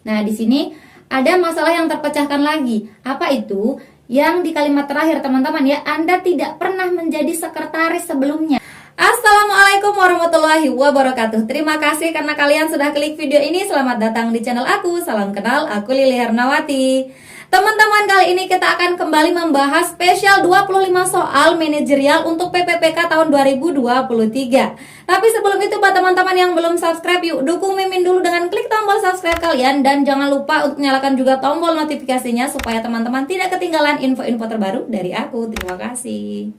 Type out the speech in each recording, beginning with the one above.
Nah, di sini ada masalah yang terpecahkan lagi. Apa itu? Yang di kalimat terakhir teman-teman ya, Anda tidak pernah menjadi sekretaris sebelumnya. Assalamualaikum warahmatullahi wabarakatuh. Terima kasih karena kalian sudah klik video ini. Selamat datang di channel aku. Salam kenal, aku Lili Hernawati. Teman-teman, kali ini kita akan kembali membahas spesial 25 soal manajerial untuk PPPK tahun 2023. Tapi sebelum itu, buat teman-teman yang belum subscribe, yuk dukung Mimin dulu dengan klik tombol subscribe kalian. Dan jangan lupa untuk nyalakan juga tombol notifikasinya supaya teman-teman tidak ketinggalan info-info terbaru dari aku. Terima kasih.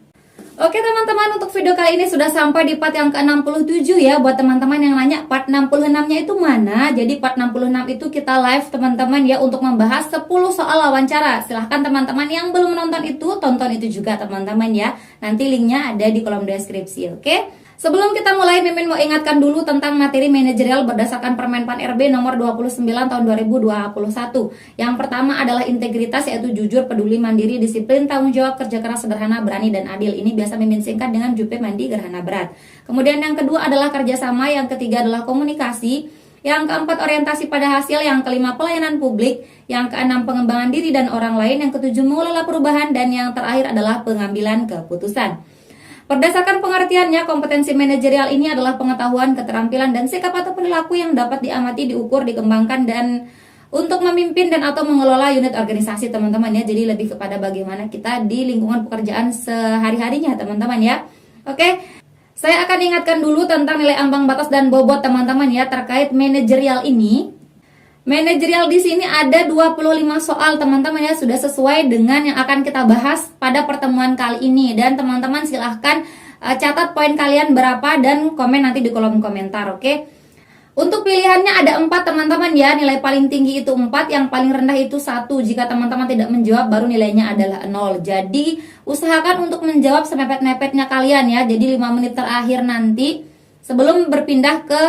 Oke teman-teman, untuk video kali ini sudah sampai di part yang ke-67 ya. Buat teman-teman yang nanya part 66-nya itu mana? Jadi part 66 itu kita live teman-teman ya, untuk membahas 10 soal wawancara. Silahkan teman-teman yang belum menonton itu, tonton itu juga teman-teman ya. Nanti linknya ada di kolom deskripsi, oke? Sebelum kita mulai, Mimin mau ingatkan dulu tentang materi manajerial berdasarkan Permenpan RB nomor 29 tahun 2021. Yang pertama adalah integritas, yaitu jujur, peduli, mandiri, disiplin, tanggung jawab, kerja keras, sederhana, berani, dan adil. Ini biasa Mimin singkat dengan JUP Mandi Gerhana Berat. Kemudian yang kedua adalah kerjasama, yang ketiga adalah komunikasi, yang keempat orientasi pada hasil, yang kelima pelayanan publik, yang keenam pengembangan diri dan orang lain, yang ketujuh mengelola perubahan, dan yang terakhir adalah pengambilan keputusan. Berdasarkan pengertiannya, kompetensi manajerial ini adalah pengetahuan, keterampilan, dan sikap atau perilaku yang dapat diamati, diukur, dikembangkan, dan untuk memimpin dan atau mengelola unit organisasi teman-teman ya. Jadi lebih kepada bagaimana kita di lingkungan pekerjaan sehari-harinya teman-teman ya. Oke, saya akan ingatkan dulu tentang nilai ambang batas dan bobot teman-teman ya terkait manajerial ini. Manajerial di sini ada 25 soal teman-teman ya, sudah sesuai dengan yang akan kita bahas pada pertemuan kali ini. Dan teman-teman silahkan catat poin kalian berapa dan komen nanti di kolom komentar, oke? Untuk pilihannya ada 4 teman-teman ya, nilai paling tinggi itu 4, yang paling rendah itu 1. Jika teman-teman tidak menjawab baru nilainya adalah 0. Jadi usahakan untuk menjawab semepet-mepetnya kalian ya. Jadi 5 menit terakhir nanti sebelum berpindah ke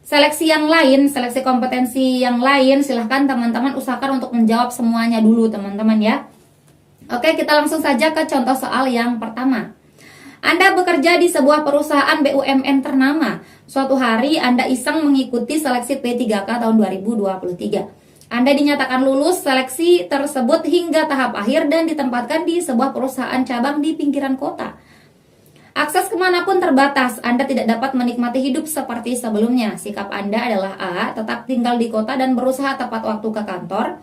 seleksi yang lain, seleksi kompetensi yang lain, silahkan teman-teman usahakan untuk menjawab semuanya dulu teman-teman ya. Oke, kita langsung saja ke contoh soal yang pertama. Anda bekerja di sebuah perusahaan BUMN ternama. Suatu hari Anda iseng mengikuti seleksi P3K tahun 2023. Anda dinyatakan lulus seleksi tersebut hingga tahap akhir dan ditempatkan di sebuah perusahaan cabang di pinggiran kota. Akses kemanapun terbatas, Anda tidak dapat menikmati hidup seperti sebelumnya. Sikap Anda adalah A, tetap tinggal di kota dan berusaha tepat waktu ke kantor.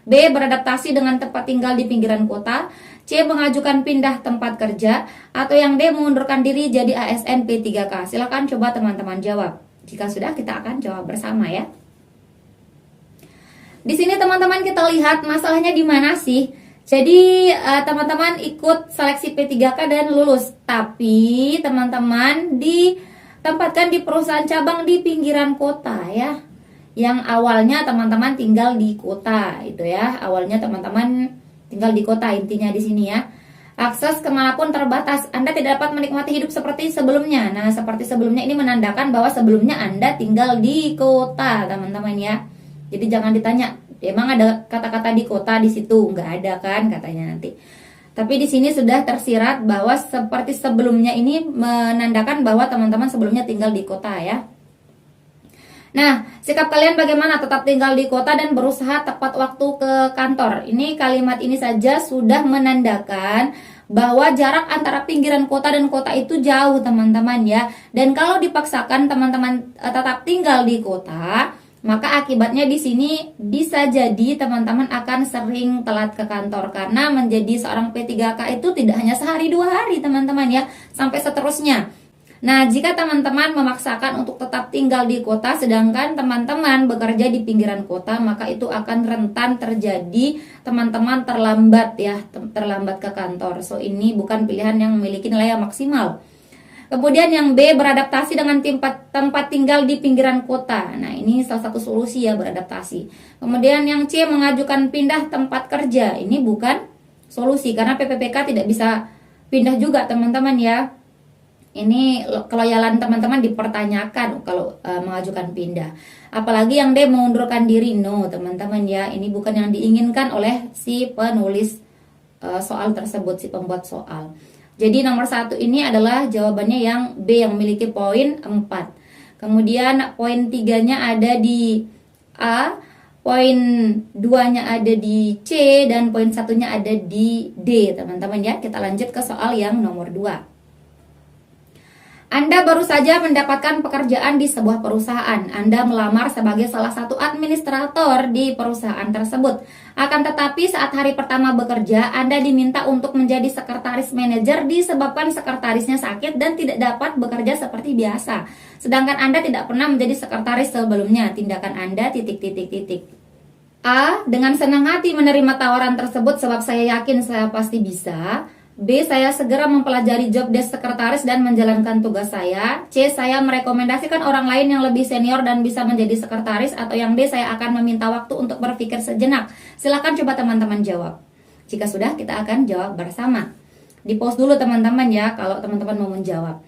B, beradaptasi dengan tempat tinggal di pinggiran kota. C, mengajukan pindah tempat kerja. Atau yang D, mengundurkan diri jadi ASN P3K. Silakan coba teman-teman jawab. Jika sudah, kita akan jawab bersama ya. Di sini teman-teman kita lihat masalahnya di mana sih? Jadi teman-teman ikut seleksi P3K dan lulus, tapi teman-teman ditempatkan di perusahaan cabang di pinggiran kota ya. Yang awalnya teman-teman tinggal di kota itu ya. Awalnya teman-teman tinggal di kota, intinya di sini ya. Akses kemanapun terbatas, Anda tidak dapat menikmati hidup seperti sebelumnya. Nah, seperti sebelumnya ini menandakan bahwa sebelumnya Anda tinggal di kota teman-teman ya. Jadi jangan ditanya, emang ada kata-kata di kota di situ? Nggak ada kan katanya nanti. Tapi di sini sudah tersirat bahwa seperti sebelumnya ini menandakan bahwa teman-teman sebelumnya tinggal di kota ya. Nah, sikap kalian bagaimana? Tetap tinggal di kota dan berusaha tepat waktu ke kantor. Ini kalimat ini saja sudah menandakan bahwa jarak antara pinggiran kota dan kota itu jauh teman-teman ya. Dan kalau dipaksakan teman-teman tetap tinggal di kota, maka akibatnya di sini bisa jadi teman-teman akan sering telat ke kantor karena menjadi seorang P3K itu tidak hanya sehari 2 hari teman-teman ya, sampai seterusnya. Nah, jika teman-teman memaksakan untuk tetap tinggal di kota sedangkan teman-teman bekerja di pinggiran kota, maka itu akan rentan terjadi teman-teman terlambat ya, terlambat ke kantor. So ini bukan pilihan yang memiliki nilai yang maksimal. Kemudian yang B, beradaptasi dengan tempat tinggal di pinggiran kota. Nah, ini salah satu solusi ya, beradaptasi. Kemudian yang C, mengajukan pindah tempat kerja. Ini bukan solusi karena PPPK tidak bisa pindah juga teman-teman ya. Ini keloyalan teman-teman dipertanyakan kalau mengajukan pindah. Apalagi yang D, mengundurkan diri. No teman-teman ya, ini bukan yang diinginkan oleh si penulis soal tersebut, si pembuat soal. Jadi nomor 1 ini adalah jawabannya yang B yang memiliki poin 4. Kemudian poin 3-nya ada di A, poin 2-nya ada di C, dan poin 1-nya ada di D, teman-teman ya. Kita lanjut ke soal yang nomor 2. Anda baru saja mendapatkan pekerjaan di sebuah perusahaan. Anda melamar sebagai salah satu administrator di perusahaan tersebut. Akan tetapi saat hari pertama bekerja, Anda diminta untuk menjadi sekretaris manajer disebabkan sekretarisnya sakit dan tidak dapat bekerja seperti biasa. Sedangkan Anda tidak pernah menjadi sekretaris sebelumnya. Tindakan Anda ... A. Dengan senang hati menerima tawaran tersebut sebab saya yakin saya pasti bisa. B. Saya segera mempelajari job desk sekretaris dan menjalankan tugas saya. C. Saya merekomendasikan orang lain yang lebih senior dan bisa menjadi sekretaris. Atau yang D. Saya akan meminta waktu untuk berpikir sejenak. Silakan coba teman-teman jawab. Jika sudah, kita akan jawab bersama. Di pause dulu teman-teman ya, kalau teman-teman mau menjawab.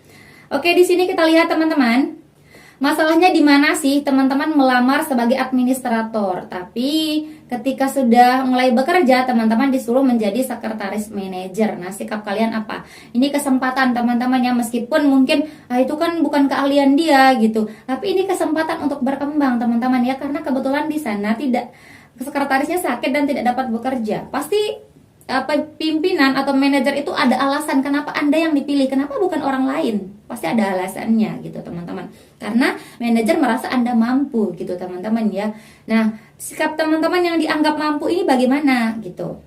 Oke, di sini kita lihat teman-teman. Masalahnya di mana sih teman-teman melamar sebagai administrator, tapi ketika sudah mulai bekerja teman-teman disuruh menjadi sekretaris manajer. Nah, sikap kalian apa? Ini kesempatan teman-teman ya, meskipun mungkin itu kan bukan keahlian dia gitu, tapi ini kesempatan untuk berkembang teman-teman ya, karena kebetulan di sana tidak, sekretarisnya sakit dan tidak dapat bekerja. Pasti pimpinan atau manajer itu ada alasan kenapa Anda yang dipilih, kenapa bukan orang lain. Pasti ada alasannya gitu teman-teman. Karena manajer merasa Anda mampu gitu teman-teman ya. Nah, sikap teman-teman yang dianggap mampu ini bagaimana gitu.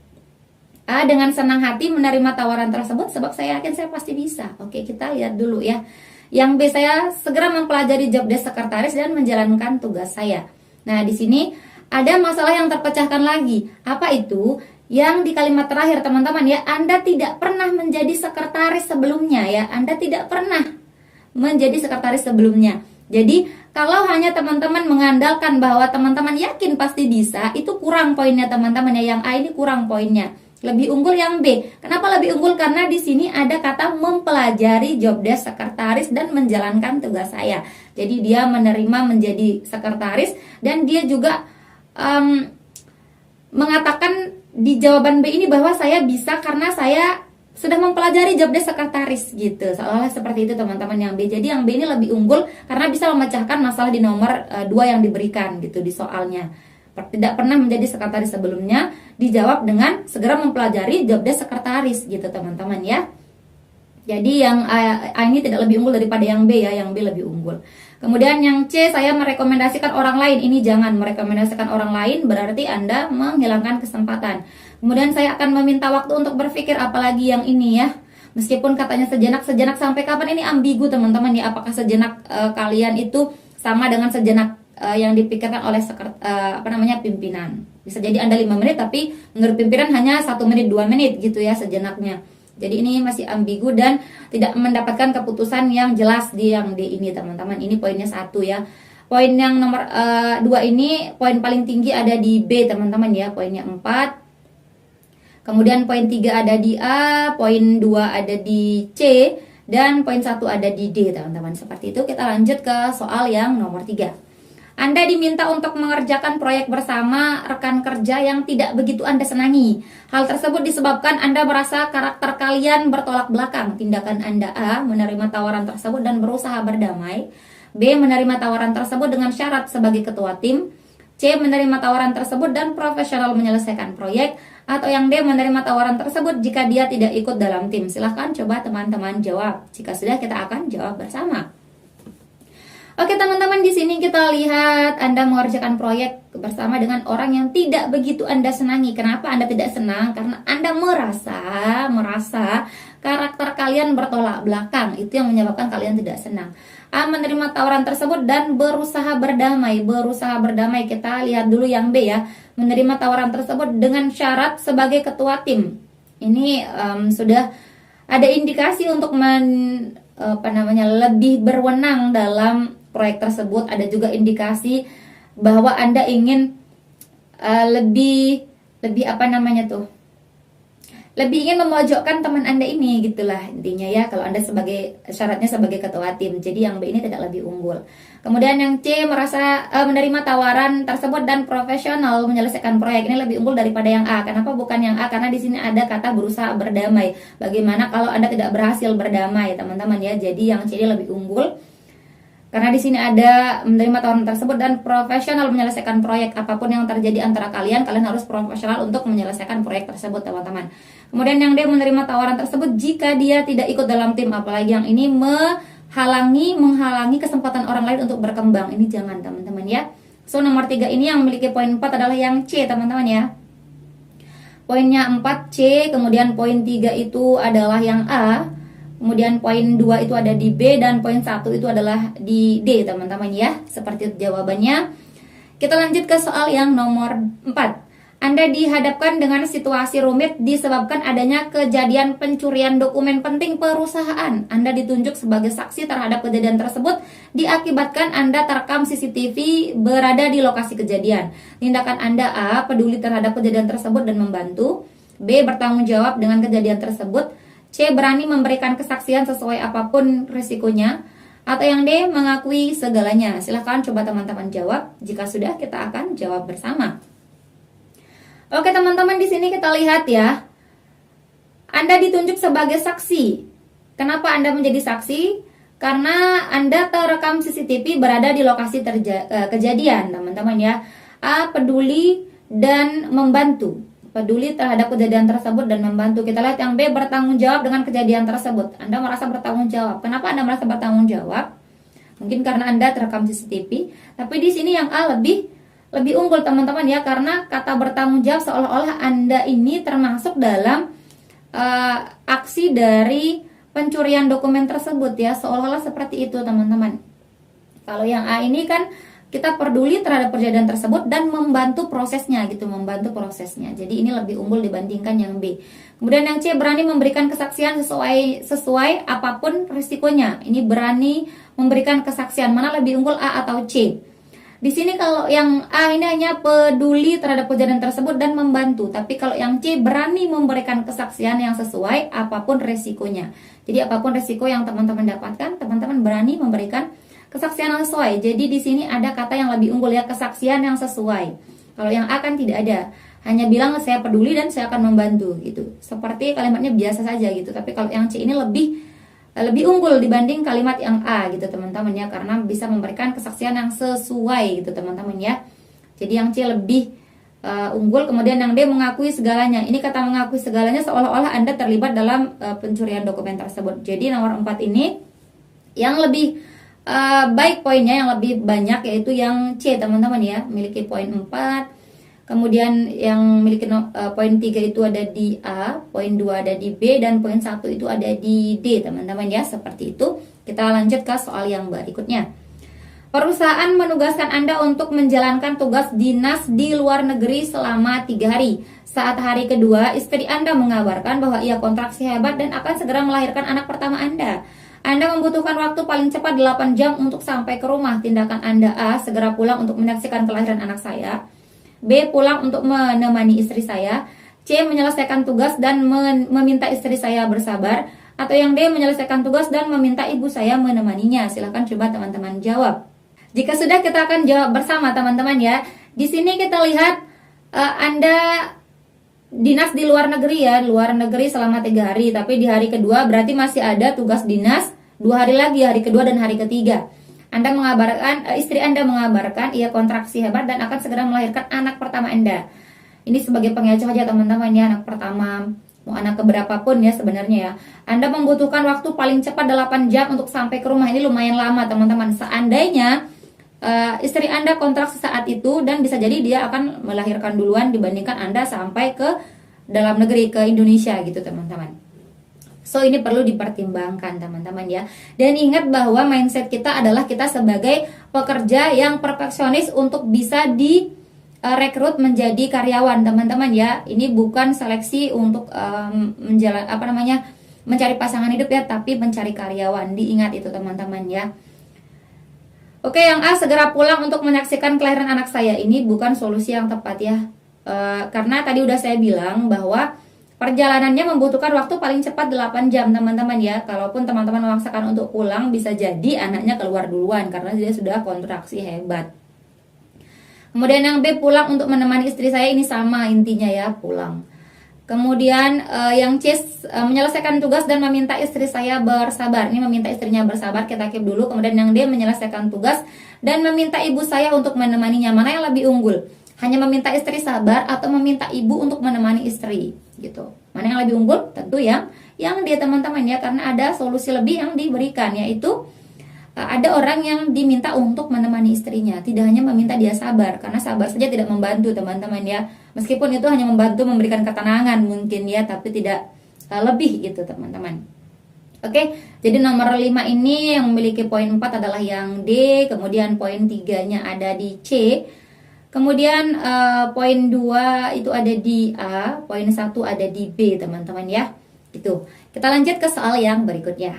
A. Dengan senang hati menerima tawaran tersebut sebab saya yakin saya pasti bisa. Oke, kita lihat dulu ya. Yang B, saya segera mempelajari job desk sekretaris dan menjalankan tugas saya. Nah, di sini ada masalah yang terpecahkan lagi. Apa itu? Yang di kalimat terakhir teman-teman ya, Anda tidak pernah menjadi sekretaris sebelumnya ya. Anda tidak pernah menjadi sekretaris sebelumnya. Jadi kalau hanya teman-teman mengandalkan bahwa teman-teman yakin pasti bisa, itu kurang poinnya teman-teman ya. Yang A ini kurang poinnya. Lebih unggul yang B. Kenapa lebih unggul? Karena di sini ada kata mempelajari job desk sekretaris dan menjalankan tugas saya. Jadi dia menerima menjadi sekretaris dan dia juga mengatakan di jawaban B ini bahwa saya bisa karena saya sudah mempelajari job desk sekretaris gitu. Seolah-olah seperti itu teman-teman yang B. Jadi yang B ini lebih unggul karena bisa memecahkan masalah di nomor 2 yang diberikan gitu di soalnya. Tidak pernah menjadi sekretaris sebelumnya dijawab dengan segera mempelajari job desk sekretaris gitu teman-teman ya. Jadi yang A ini tidak lebih unggul daripada yang B ya, yang B lebih unggul. Kemudian yang C, saya merekomendasikan orang lain. Ini jangan merekomendasikan orang lain, berarti Anda menghilangkan kesempatan. Kemudian saya akan meminta waktu untuk berpikir, apalagi yang ini ya. Meskipun katanya sejenak sampai kapan, ini ambigu teman-teman ya. Apakah sejenak kalian itu sama dengan sejenak yang dipikirkan oleh pimpinan. Bisa jadi Anda 5 menit tapi menurut pimpinan hanya 1 menit 2 menit gitu ya sejenaknya. Jadi ini masih ambigu dan tidak mendapatkan keputusan yang jelas di yang D ini teman-teman. Ini poinnya 1 ya. Poin yang nomor 2 ini poin paling tinggi ada di B teman-teman ya. Poinnya 4. Kemudian poin 3 ada di A, poin 2 ada di C, dan poin 1 ada di D teman-teman. Seperti itu. Kita lanjut ke soal yang nomor 3. Anda diminta untuk mengerjakan proyek bersama rekan kerja yang tidak begitu Anda senangi. Hal tersebut disebabkan Anda merasa karakter kalian bertolak belakang. Tindakan Anda A. Menerima tawaran tersebut dan berusaha berdamai. B. Menerima tawaran tersebut dengan syarat sebagai ketua tim. C. Menerima tawaran tersebut dan profesional menyelesaikan proyek. Atau yang D. Menerima tawaran tersebut jika dia tidak ikut dalam tim. Silahkan coba teman-teman jawab. Jika sudah, kita akan jawab bersama. Oke teman-teman, di sini kita lihat Anda mengerjakan proyek bersama dengan orang yang tidak begitu Anda senangi. Kenapa Anda tidak senang? Karena Anda merasa karakter kalian bertolak belakang. Itu yang menyebabkan kalian tidak senang. A. Menerima tawaran tersebut dan berusaha berdamai. Kita lihat dulu yang B ya. Menerima tawaran tersebut dengan syarat sebagai ketua tim. Ini sudah ada indikasi untuk lebih berwenang dalam proyek tersebut. Ada juga indikasi bahwa Anda ingin lebih ingin memojokkan teman Anda ini gitulah intinya ya, kalau Anda syaratnya sebagai ketua tim. Jadi yang B ini tidak lebih unggul. Kemudian yang C, merasa menerima tawaran tersebut dan profesional menyelesaikan proyek. Ini lebih unggul daripada yang A. Kenapa bukan yang A? Karena di sini ada kata berusaha berdamai. Bagaimana kalau Anda tidak berhasil berdamai teman-teman ya. Jadi yang C ini lebih unggul. Karena di sini ada menerima tawaran tersebut dan profesional menyelesaikan proyek. Apapun yang terjadi antara kalian, kalian harus profesional untuk menyelesaikan proyek tersebut, teman-teman. Kemudian yang D, menerima tawaran tersebut jika dia tidak ikut dalam tim. Apalagi yang ini menghalangi kesempatan orang lain untuk berkembang. Ini jangan, teman-teman ya. So, nomor 3 ini yang memiliki poin 4 adalah yang C, teman-teman ya. Poinnya 4 C, kemudian poin 3 itu adalah yang A. Kemudian poin 2 itu ada di B dan poin 1 itu adalah di D, teman-teman ya. Seperti itu jawabannya. Kita lanjut ke soal yang nomor 4. Anda dihadapkan dengan situasi rumit disebabkan adanya kejadian pencurian dokumen penting perusahaan. Anda ditunjuk sebagai saksi terhadap kejadian tersebut diakibatkan Anda terekam CCTV berada di lokasi kejadian. Tindakan Anda: A, peduli terhadap kejadian tersebut dan membantu. B, bertanggung jawab dengan kejadian tersebut. C, berani memberikan kesaksian sesuai apapun risikonya. Atau yang D, mengakui segalanya. Silahkan coba teman-teman jawab. Jika sudah, kita akan jawab bersama. Oke teman-teman, di sini kita lihat ya. Anda ditunjuk sebagai saksi. Kenapa Anda menjadi saksi? Karena Anda terekam CCTV berada di lokasi kejadian, teman-teman ya. A, peduli dan membantu. Peduli terhadap kejadian tersebut dan membantu. Kita lihat yang B, bertanggung jawab dengan kejadian tersebut. Anda merasa bertanggung jawab. Kenapa Anda merasa bertanggung jawab? Mungkin karena Anda terekam CCTV. Tapi di sini yang A lebih unggul, teman-teman ya, karena kata bertanggung jawab seolah-olah Anda ini termasuk dalam aksi dari pencurian dokumen tersebut ya, seolah-olah seperti itu, teman-teman. Kalau yang A ini kan kita peduli terhadap kejadian tersebut dan membantu prosesnya gitu, membantu prosesnya. Jadi ini lebih unggul dibandingkan yang B. Kemudian yang C, berani memberikan kesaksian sesuai apapun risikonya. Ini berani memberikan kesaksian. Mana lebih unggul, A atau C? Di sini kalau yang A ini hanya peduli terhadap kejadian tersebut dan membantu. Tapi kalau yang C, berani memberikan kesaksian yang sesuai apapun risikonya. Jadi apapun risiko yang teman-teman dapatkan, teman-teman berani memberikan kesaksian yang sesuai. Jadi di sini ada kata yang lebih unggul ya, kesaksian yang sesuai. Kalau yang A kan tidak ada, hanya bilang saya peduli dan saya akan membantu gitu. Seperti kalimatnya biasa saja gitu. Tapi kalau yang C ini lebih unggul dibanding kalimat yang A gitu, teman-teman ya, karena bisa memberikan kesaksian yang sesuai gitu, teman-teman ya. Jadi yang C lebih unggul. Kemudian yang D, mengakui segalanya. Ini kata mengakui segalanya seolah-olah Anda terlibat dalam pencurian dokumen tersebut. Jadi nomor 4 ini yang lebih baik poinnya, yang lebih banyak yaitu yang C, teman-teman ya, memiliki poin 4. Kemudian yang memiliki poin 3 itu ada di A, poin 2 ada di B, dan poin 1 itu ada di D, teman-teman ya. Seperti itu. Kita lanjut ke soal yang berikutnya. Perusahaan menugaskan Anda untuk menjalankan tugas dinas di luar negeri selama 3 hari. Saat hari kedua, istri Anda mengabarkan bahwa ia kontraksi hebat dan akan segera melahirkan anak pertama Anda. Anda membutuhkan waktu paling cepat 8 jam untuk sampai ke rumah. Tindakan Anda: A, segera pulang untuk menyaksikan kelahiran anak saya. B, pulang untuk menemani istri saya. C, menyelesaikan tugas dan meminta istri saya bersabar. Atau yang D, menyelesaikan tugas dan meminta ibu saya menemaninya. Silahkan coba teman-teman jawab. Jika sudah, kita akan jawab bersama, teman-teman ya. Di sini kita lihat Anda dinas di luar negeri ya, luar negeri selama 3 hari. Tapi di hari kedua berarti masih ada tugas dinas 2 hari lagi, hari kedua dan hari ketiga. Anda mengabarkan, istri Anda mengabarkan ia kontraksi hebat dan akan segera melahirkan anak pertama Anda. Ini sebagai pengecoh aja, teman-teman ya, anak pertama, mau anak keberapa pun ya sebenarnya ya. Anda membutuhkan waktu paling cepat 8 jam untuk sampai ke rumah. Ini lumayan lama, teman-teman. Seandainya istri Anda kontraksi saat itu, dan bisa jadi dia akan melahirkan duluan dibandingkan Anda sampai ke dalam negeri, ke Indonesia gitu, teman-teman. So ini perlu dipertimbangkan, teman-teman ya. Dan ingat bahwa mindset kita adalah kita sebagai pekerja yang perfeksionis untuk bisa direkrut menjadi karyawan, teman-teman ya. Ini bukan seleksi untuk mencari pasangan hidup ya, tapi mencari karyawan. Diingat itu, teman-teman ya. Oke, yang A, segera pulang untuk menyaksikan kelahiran anak saya. Ini bukan solusi yang tepat ya. Karena tadi udah saya bilang bahwa perjalanannya membutuhkan waktu paling cepat 8 jam, teman-teman ya. Kalaupun teman-teman memaksakan untuk pulang, bisa jadi anaknya keluar duluan karena dia sudah kontraksi hebat. Kemudian yang B, pulang untuk menemani istri saya. Ini sama intinya ya, pulang. Kemudian yang C, menyelesaikan tugas dan meminta istri saya bersabar. Ini meminta istrinya bersabar, kita keep dulu. Kemudian yang D, menyelesaikan tugas dan meminta ibu saya untuk menemaninya. Mana yang lebih unggul? Hanya meminta istri sabar atau meminta ibu untuk menemani istri gitu. Mana yang lebih unggul? Tentu yang D, teman-teman ya, karena ada solusi lebih yang diberikan, yaitu ada orang yang diminta untuk menemani istrinya, tidak hanya meminta dia sabar, karena sabar saja tidak membantu, teman-teman ya. Meskipun itu hanya membantu memberikan ketenangan mungkin ya, tapi tidak lebih gitu, teman-teman. Oke, jadi nomor 5 ini yang memiliki poin 4 adalah yang D, kemudian poin 3-nya ada di C. Kemudian poin 2 itu ada di A, poin 1 ada di B, teman-teman ya. Gitu. Kita lanjut ke soal yang berikutnya.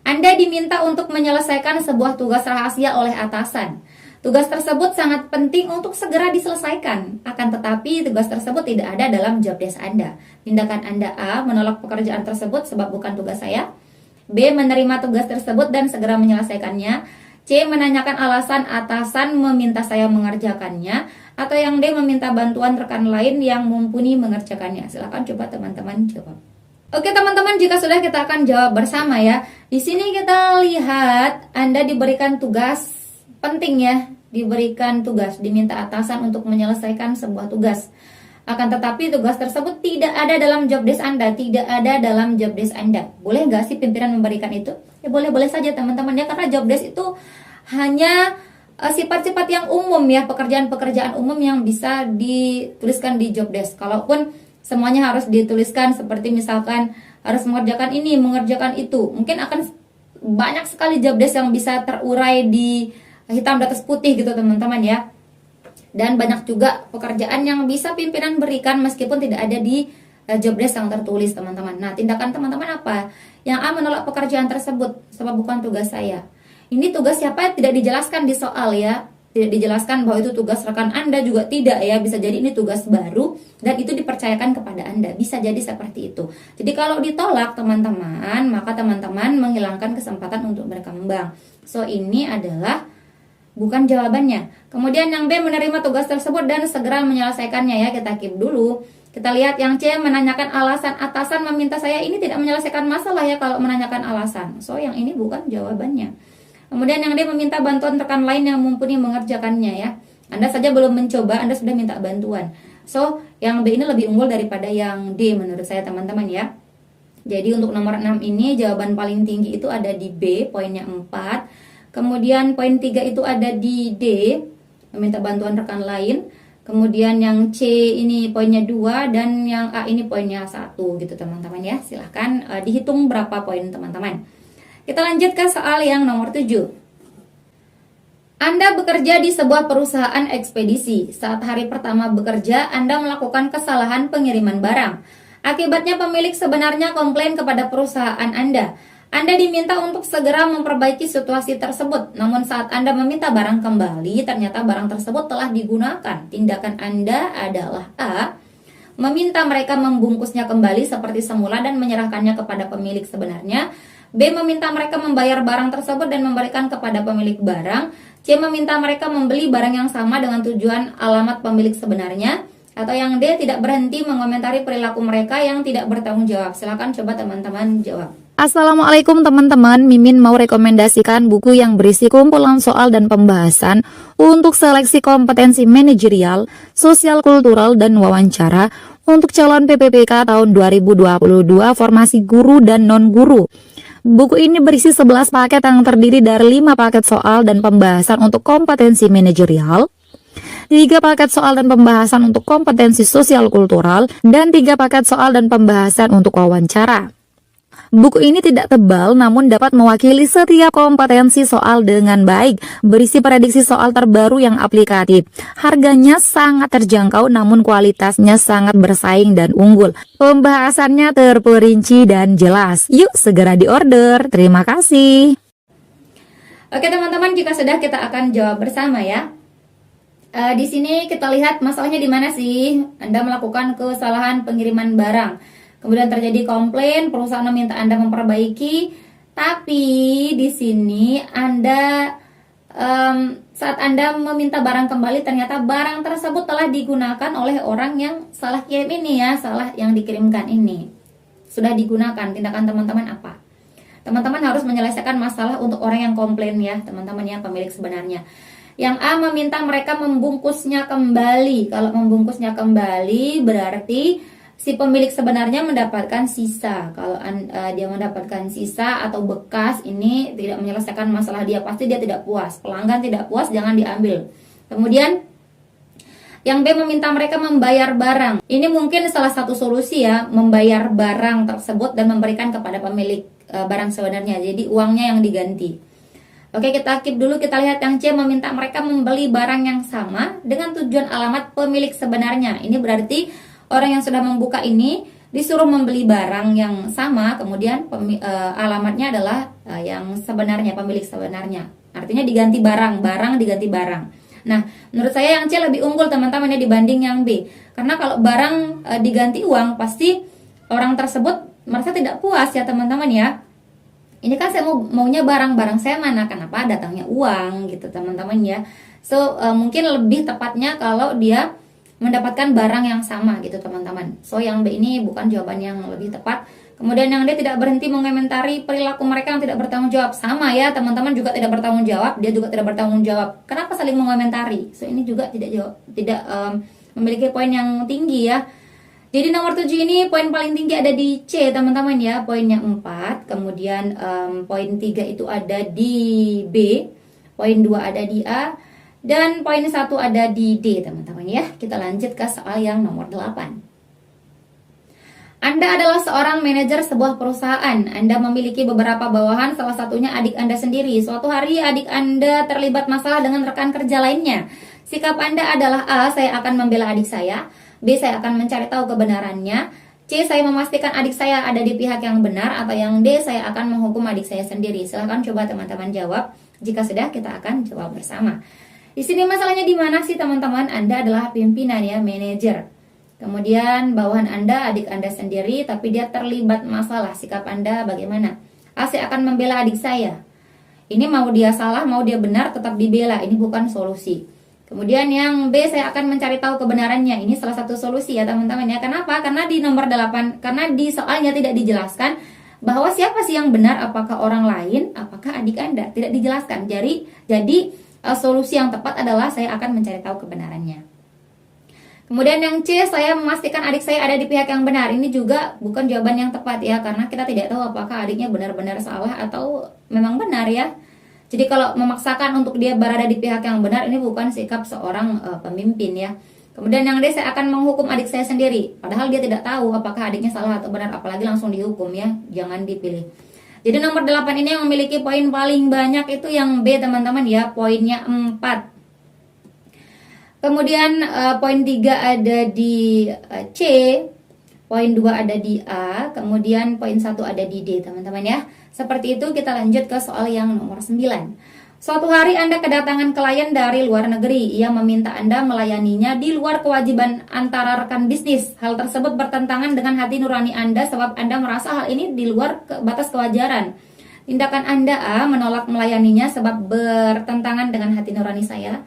Anda diminta untuk menyelesaikan sebuah tugas rahasia oleh atasan. Tugas tersebut sangat penting untuk segera diselesaikan. Akan tetapi tugas tersebut tidak ada dalam job desk Anda. Tindakan Anda: A, menolak pekerjaan tersebut sebab bukan tugas saya. B, menerima tugas tersebut dan segera menyelesaikannya. C, menanyakan alasan atasan meminta saya mengerjakannya. Atau yang D, meminta bantuan rekan lain yang mumpuni mengerjakannya. Silakan coba teman-teman jawab. Oke teman-teman, jika sudah kita akan jawab bersama ya. Di sini kita lihat Anda diberikan tugas penting ya, diberikan tugas, diminta atasan untuk menyelesaikan sebuah tugas. Akan tetapi tugas tersebut tidak ada dalam job desk Anda, tidak ada dalam job desk Anda. Boleh nggak sih pimpinan memberikan itu? Ya boleh-boleh saja teman-teman ya, karena job desk itu hanya sifat-sifat yang umum ya, pekerjaan-pekerjaan umum yang bisa dituliskan di job desk. Kalaupun semuanya harus dituliskan seperti misalkan harus mengerjakan ini, mengerjakan itu, mungkin akan banyak sekali job desk yang bisa terurai di hitam di atas putih gitu teman-teman ya. Dan banyak juga pekerjaan yang bisa pimpinan berikan meskipun tidak ada di job desk yang tertulis teman-teman. Nah, tindakan teman-teman apa? Yang A, menolak pekerjaan tersebut sebab bukan tugas saya. Ini tugas siapa tidak dijelaskan di soal ya. Tidak dijelaskan bahwa itu tugas rekan Anda juga tidak ya, bisa jadi ini tugas baru dan itu dipercayakan kepada Anda, bisa jadi seperti itu. Jadi kalau ditolak teman-teman, maka teman-teman menghilangkan kesempatan untuk berkembang. So ini adalah bukan jawabannya. Kemudian yang B, menerima tugas tersebut dan segera menyelesaikannya ya, kita keep dulu. Kita lihat yang C, menanyakan alasan atasan meminta saya, ini tidak menyelesaikan masalah ya kalau menanyakan alasan. So yang ini bukan jawabannya. Kemudian yang D, meminta bantuan rekan lain yang mumpuni mengerjakannya ya. Anda saja belum mencoba, Anda sudah minta bantuan. So, yang B ini lebih unggul daripada yang D menurut saya teman-teman ya. Jadi untuk nomor 6 ini jawaban paling tinggi itu ada di B, poinnya 4. Kemudian poin 3 itu ada di D, meminta bantuan rekan lain. Kemudian yang C ini poinnya 2 dan yang A ini poinnya 1 gitu teman-teman ya. Silahkan dihitung berapa poin teman-teman. Kita lanjut ke soal yang nomor 7. Anda bekerja di sebuah perusahaan ekspedisi. Saat hari pertama bekerja, Anda melakukan kesalahan pengiriman barang. Akibatnya pemilik sebenarnya komplain kepada perusahaan Anda. Anda diminta untuk segera memperbaiki situasi tersebut. Namun saat Anda meminta barang kembali, ternyata barang tersebut telah digunakan. Tindakan Anda adalah A, meminta mereka membungkusnya kembali seperti semula dan menyerahkannya kepada pemilik sebenarnya. B, meminta mereka membayar barang tersebut dan memberikan kepada pemilik barang. C, meminta mereka membeli barang yang sama dengan tujuan alamat pemilik sebenarnya. Atau yang D, tidak berhenti mengomentari perilaku mereka yang tidak bertanggung jawab. Silakan coba teman-teman jawab. Assalamualaikum teman-teman, Mimin mau rekomendasikan buku yang berisi kumpulan soal dan pembahasan untuk seleksi kompetensi manajerial, sosial kultural, dan wawancara untuk calon PPPK tahun 2022 formasi guru dan non-guru. Buku ini berisi 11 paket yang terdiri dari 5 paket soal dan pembahasan untuk kompetensi manajerial, 3 paket soal dan pembahasan untuk kompetensi sosial kultural, dan 3 paket soal dan pembahasan untuk wawancara. Buku ini tidak tebal namun dapat mewakili setiap kompetensi soal dengan baik, berisi prediksi soal terbaru yang aplikatif. Harganya sangat terjangkau namun kualitasnya sangat bersaing dan unggul. Pembahasannya terperinci dan jelas. Yuk segera diorder. Terima kasih. Oke teman-teman, jika sudah kita akan jawab bersama ya. Di sini kita lihat masalahnya di mana sih? Anda melakukan kesalahan pengiriman barang. Kemudian terjadi komplain, perusahaan meminta Anda memperbaiki, tapi di sini Anda saat Anda meminta barang kembali, ternyata barang tersebut telah digunakan oleh orang yang salah kirim ini ya, salah yang dikirimkan ini. Sudah digunakan, tindakan teman-teman apa? Teman-teman harus menyelesaikan masalah untuk orang yang komplain ya, teman-teman yang pemilik sebenarnya. Yang A, meminta mereka membungkusnya kembali. Kalau membungkusnya kembali berarti si pemilik sebenarnya mendapatkan sisa. Kalau dia mendapatkan sisa atau bekas, ini tidak menyelesaikan masalah dia, pasti dia tidak puas. Pelanggan tidak puas, jangan diambil. Kemudian yang B, meminta mereka membayar barang. Ini mungkin salah satu solusi ya, membayar barang tersebut dan memberikan kepada pemilik barang sebenarnya. Jadi uangnya yang diganti. Oke, kita keep dulu, kita lihat yang C, meminta mereka membeli barang yang sama dengan tujuan alamat pemilik sebenarnya. Ini berarti orang yang sudah membuka ini disuruh membeli barang yang sama, kemudian alamatnya adalah yang sebenarnya, pemilik sebenarnya. Artinya diganti barang diganti barang. Nah, menurut saya yang C lebih unggul teman-teman ya dibanding yang B. Karena kalau barang diganti uang, pasti orang tersebut merasa tidak puas ya teman-teman ya. Ini kan saya maunya barang saya mana, kenapa datangnya uang gitu teman-teman ya. So mungkin lebih tepatnya kalau dia mendapatkan barang yang sama gitu teman-teman. So yang B ini bukan jawaban yang lebih tepat. Kemudian yang D, tidak berhenti mengomentari perilaku mereka yang tidak bertanggung jawab. Sama ya teman-teman, juga tidak bertanggung jawab, dia juga tidak bertanggung jawab. Kenapa saling mengomentari? So ini juga tidak memiliki poin yang tinggi ya. Jadi nomor 7 ini poin paling tinggi ada di C teman-teman ya, poinnya 4. Kemudian poin 3 itu ada di B, poin 2 ada di A, dan poin 1 ada di D teman-teman ya. Kita lanjut ke soal yang nomor 8. Anda adalah seorang manajer sebuah perusahaan. Anda memiliki beberapa bawahan, salah satunya adik Anda sendiri. Suatu hari adik Anda terlibat masalah dengan rekan kerja lainnya. Sikap Anda adalah A, saya akan membela adik saya. B, saya akan mencari tahu kebenarannya. C, saya memastikan adik saya ada di pihak yang benar. Atau yang D, saya akan menghukum adik saya sendiri. Silahkan coba teman-teman jawab. Jika sudah, kita akan jawab bersama. Di sini masalahnya di mana sih teman-teman? Anda adalah pimpinan ya, manajer. Kemudian bawahan Anda, adik Anda sendiri, tapi dia terlibat masalah. Sikap Anda bagaimana? A, saya akan membela adik saya. Ini mau dia salah, mau dia benar, tetap dibela. Ini bukan solusi. Kemudian yang B, saya akan mencari tahu kebenarannya. Ini salah satu solusi ya teman-teman ya. Kenapa? Karena di nomor 8, karena di soalnya tidak dijelaskan bahwa siapa sih yang benar, apakah orang lain, apakah adik Anda. Tidak dijelaskan. Jadi solusi yang tepat adalah saya akan mencari tahu kebenarannya. Kemudian yang C, saya memastikan adik saya ada di pihak yang benar. Ini juga bukan jawaban yang tepat ya, karena kita tidak tahu apakah adiknya benar-benar salah atau memang benar ya. Jadi kalau memaksakan untuk dia berada di pihak yang benar, ini bukan sikap seorang pemimpin ya. Kemudian yang D, saya akan menghukum adik saya sendiri. Padahal dia tidak tahu apakah adiknya salah atau benar, apalagi langsung dihukum ya. Jangan dipilih. Jadi nomor 8 ini yang memiliki poin paling banyak itu yang B teman-teman ya, poinnya 4. Kemudian poin 3 ada di C, poin 2 ada di A, kemudian poin 1 ada di D teman-teman ya. Seperti itu, kita lanjut ke soal yang nomor 9. Suatu hari Anda kedatangan klien dari luar negeri. Ia meminta Anda melayaninya di luar kewajiban antara rekan bisnis. Hal tersebut bertentangan dengan hati nurani Anda sebab Anda merasa hal ini di luar batas kewajaran. Tindakan Anda A, menolak melayaninya sebab bertentangan dengan hati nurani saya.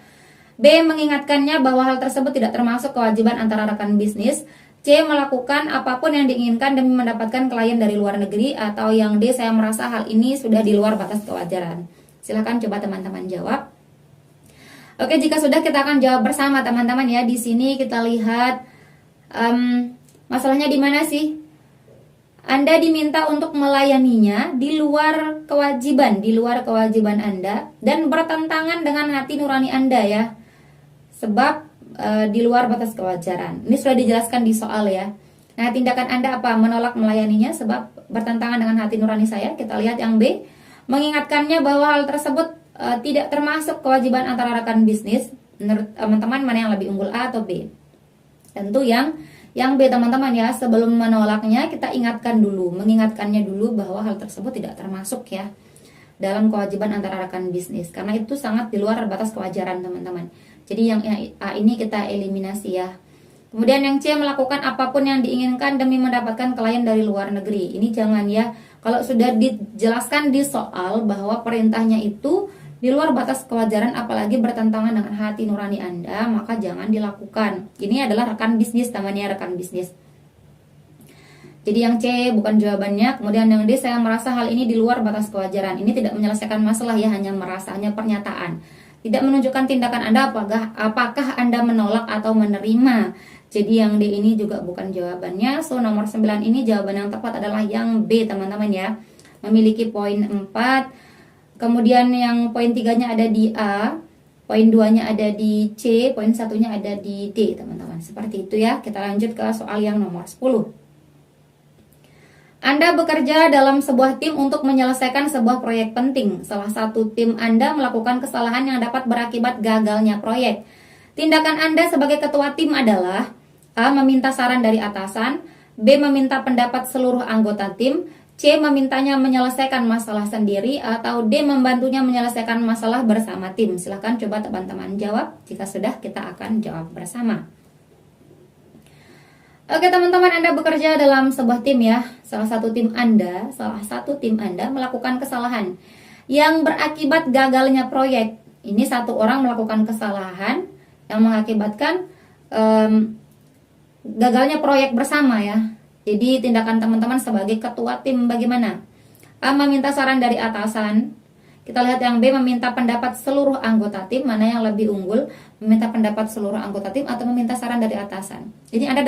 B, mengingatkannya bahwa hal tersebut tidak termasuk kewajiban antara rekan bisnis. C, melakukan apapun yang diinginkan demi mendapatkan klien dari luar negeri. Atau yang D, saya merasa hal ini sudah di luar batas kewajaran. Silahkan coba teman-teman jawab. Oke, jika sudah kita akan jawab bersama teman-teman ya. Di sini kita lihat masalahnya di mana sih? Anda diminta untuk melayaninya di luar kewajiban Anda dan bertentangan dengan hati nurani Anda ya. Sebab di luar batas kewajaran. Ini sudah dijelaskan di soal ya. Nah, tindakan Anda apa? Menolak melayaninya sebab bertentangan dengan hati nurani saya. Kita lihat yang B, mengingatkannya bahwa hal tersebut tidak termasuk kewajiban antara rekan bisnis. Menurut teman-teman mana yang lebih unggul, A atau B? Tentu yang B teman-teman ya. Sebelum menolaknya kita ingatkan dulu, mengingatkannya dulu bahwa hal tersebut tidak termasuk ya dalam kewajiban antara rekan bisnis, karena itu sangat di luar batas kewajaran teman-teman. Jadi yang A ini kita eliminasi ya. Kemudian yang C, melakukan apapun yang diinginkan demi mendapatkan klien dari luar negeri. Ini jangan ya. Kalau sudah dijelaskan di soal bahwa perintahnya itu di luar batas kewajaran apalagi bertentangan dengan hati nurani Anda, maka jangan dilakukan. Ini adalah rekan bisnis, namanya rekan bisnis. Jadi yang C bukan jawabannya. Kemudian yang D, saya merasa hal ini di luar batas kewajaran. Ini tidak menyelesaikan masalah ya, hanya merasa, hanya pernyataan. Tidak menunjukkan tindakan Anda apakah Anda menolak atau menerima. Jadi yang D ini juga bukan jawabannya. So nomor 9 ini jawaban yang tepat adalah yang B teman-teman ya. Memiliki poin 4. Kemudian yang poin 3-nya ada di A, poin 2-nya ada di C, poin 1-nya ada di D teman-teman. Seperti itu ya. Kita lanjut ke soal yang nomor 10. Anda bekerja dalam sebuah tim untuk menyelesaikan sebuah proyek penting. Salah satu tim Anda melakukan kesalahan yang dapat berakibat gagalnya proyek. Tindakan Anda sebagai ketua tim adalah A. Meminta saran dari atasan, B. Meminta pendapat seluruh anggota tim, C. Memintanya menyelesaikan masalah sendiri, atau D. Membantunya menyelesaikan masalah bersama tim. Silahkan coba teman-teman jawab. Jika sudah, kita akan jawab bersama. Oke teman-teman, Anda bekerja dalam sebuah tim ya. Salah satu tim Anda melakukan kesalahan yang berakibat gagalnya proyek. Ini satu orang melakukan kesalahan yang mengakibatkan gagalnya proyek bersama ya. Jadi tindakan teman-teman sebagai ketua tim bagaimana? A. Meminta saran dari atasan. Kita lihat yang B, meminta pendapat seluruh anggota tim. Mana yang lebih unggul? Meminta pendapat seluruh anggota tim atau meminta saran dari atasan. Jadi Anda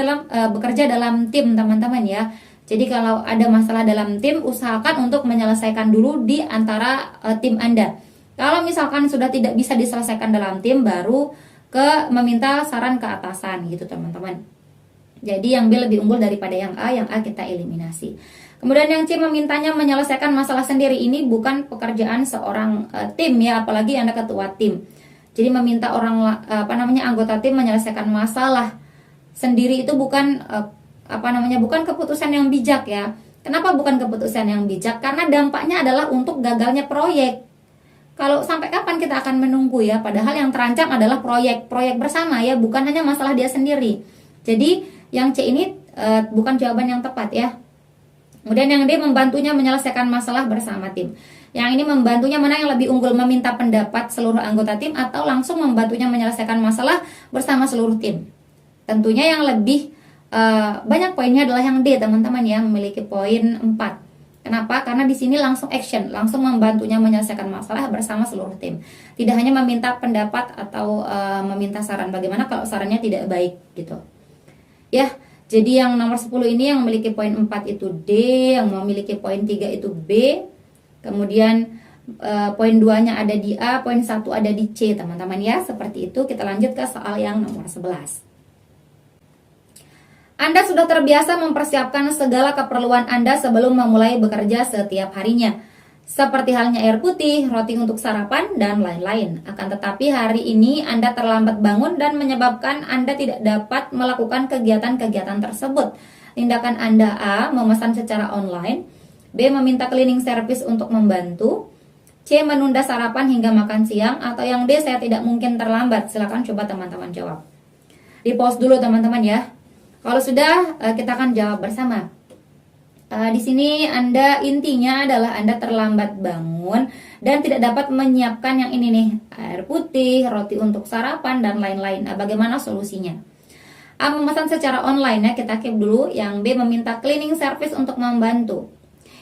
bekerja dalam tim teman-teman ya. Jadi kalau ada masalah dalam tim, usahakan untuk menyelesaikan dulu di antara tim Anda. Kalau misalkan sudah tidak bisa diselesaikan dalam tim, baru meminta saran ke atasan gitu teman-teman. Jadi yang B lebih unggul daripada yang A kita eliminasi. Kemudian yang C, memintanya menyelesaikan masalah sendiri. Ini bukan pekerjaan seorang tim ya, apalagi Anda ketua tim. Jadi meminta anggota tim menyelesaikan masalah sendiri itu bukan bukan keputusan yang bijak ya. Kenapa bukan keputusan yang bijak? Karena dampaknya adalah untuk gagalnya proyek. Kalau sampai kapan kita akan menunggu ya? Padahal yang terancam adalah proyek bersama ya, bukan hanya masalah dia sendiri. Jadi yang C ini bukan jawaban yang tepat ya. Kemudian yang D, membantunya menyelesaikan masalah bersama tim. Yang ini membantunya mana yang lebih unggul? Meminta pendapat seluruh anggota tim atau langsung membantunya menyelesaikan masalah bersama seluruh tim? Tentunya yang lebih banyak poinnya adalah yang D teman-teman ya, memiliki poin 4. Kenapa? Karena di sini langsung action, langsung membantunya menyelesaikan masalah bersama seluruh tim. Tidak hanya meminta pendapat atau meminta saran. Bagaimana kalau sarannya tidak baik gitu. Ya. Jadi yang nomor 10 ini yang memiliki poin 4 itu D, yang memiliki poin 3 itu B. Kemudian poin 2-nya ada di A, poin 1 ada di C, teman-teman ya. Seperti itu. Kita lanjut ke soal yang nomor 11. Anda sudah terbiasa mempersiapkan segala keperluan Anda sebelum memulai bekerja setiap harinya. Seperti halnya air putih, roti untuk sarapan, dan lain-lain. Akan tetapi hari ini Anda terlambat bangun dan menyebabkan Anda tidak dapat melakukan kegiatan-kegiatan tersebut. Tindakan Anda A. Memesan secara online, B. Meminta cleaning service untuk membantu, C. Menunda sarapan hingga makan siang, atau yang D. Saya tidak mungkin terlambat. Silakan coba teman-teman jawab. Di pause dulu teman-teman ya. Kalau sudah, kita akan jawab bersama. Di sini intinya adalah Anda terlambat bangun dan tidak dapat menyiapkan yang ini nih, air putih, roti untuk sarapan, dan lain-lain. Nah, bagaimana solusinya? A. Memesan secara online ya, kita keep dulu. Yang B. Meminta cleaning service untuk membantu.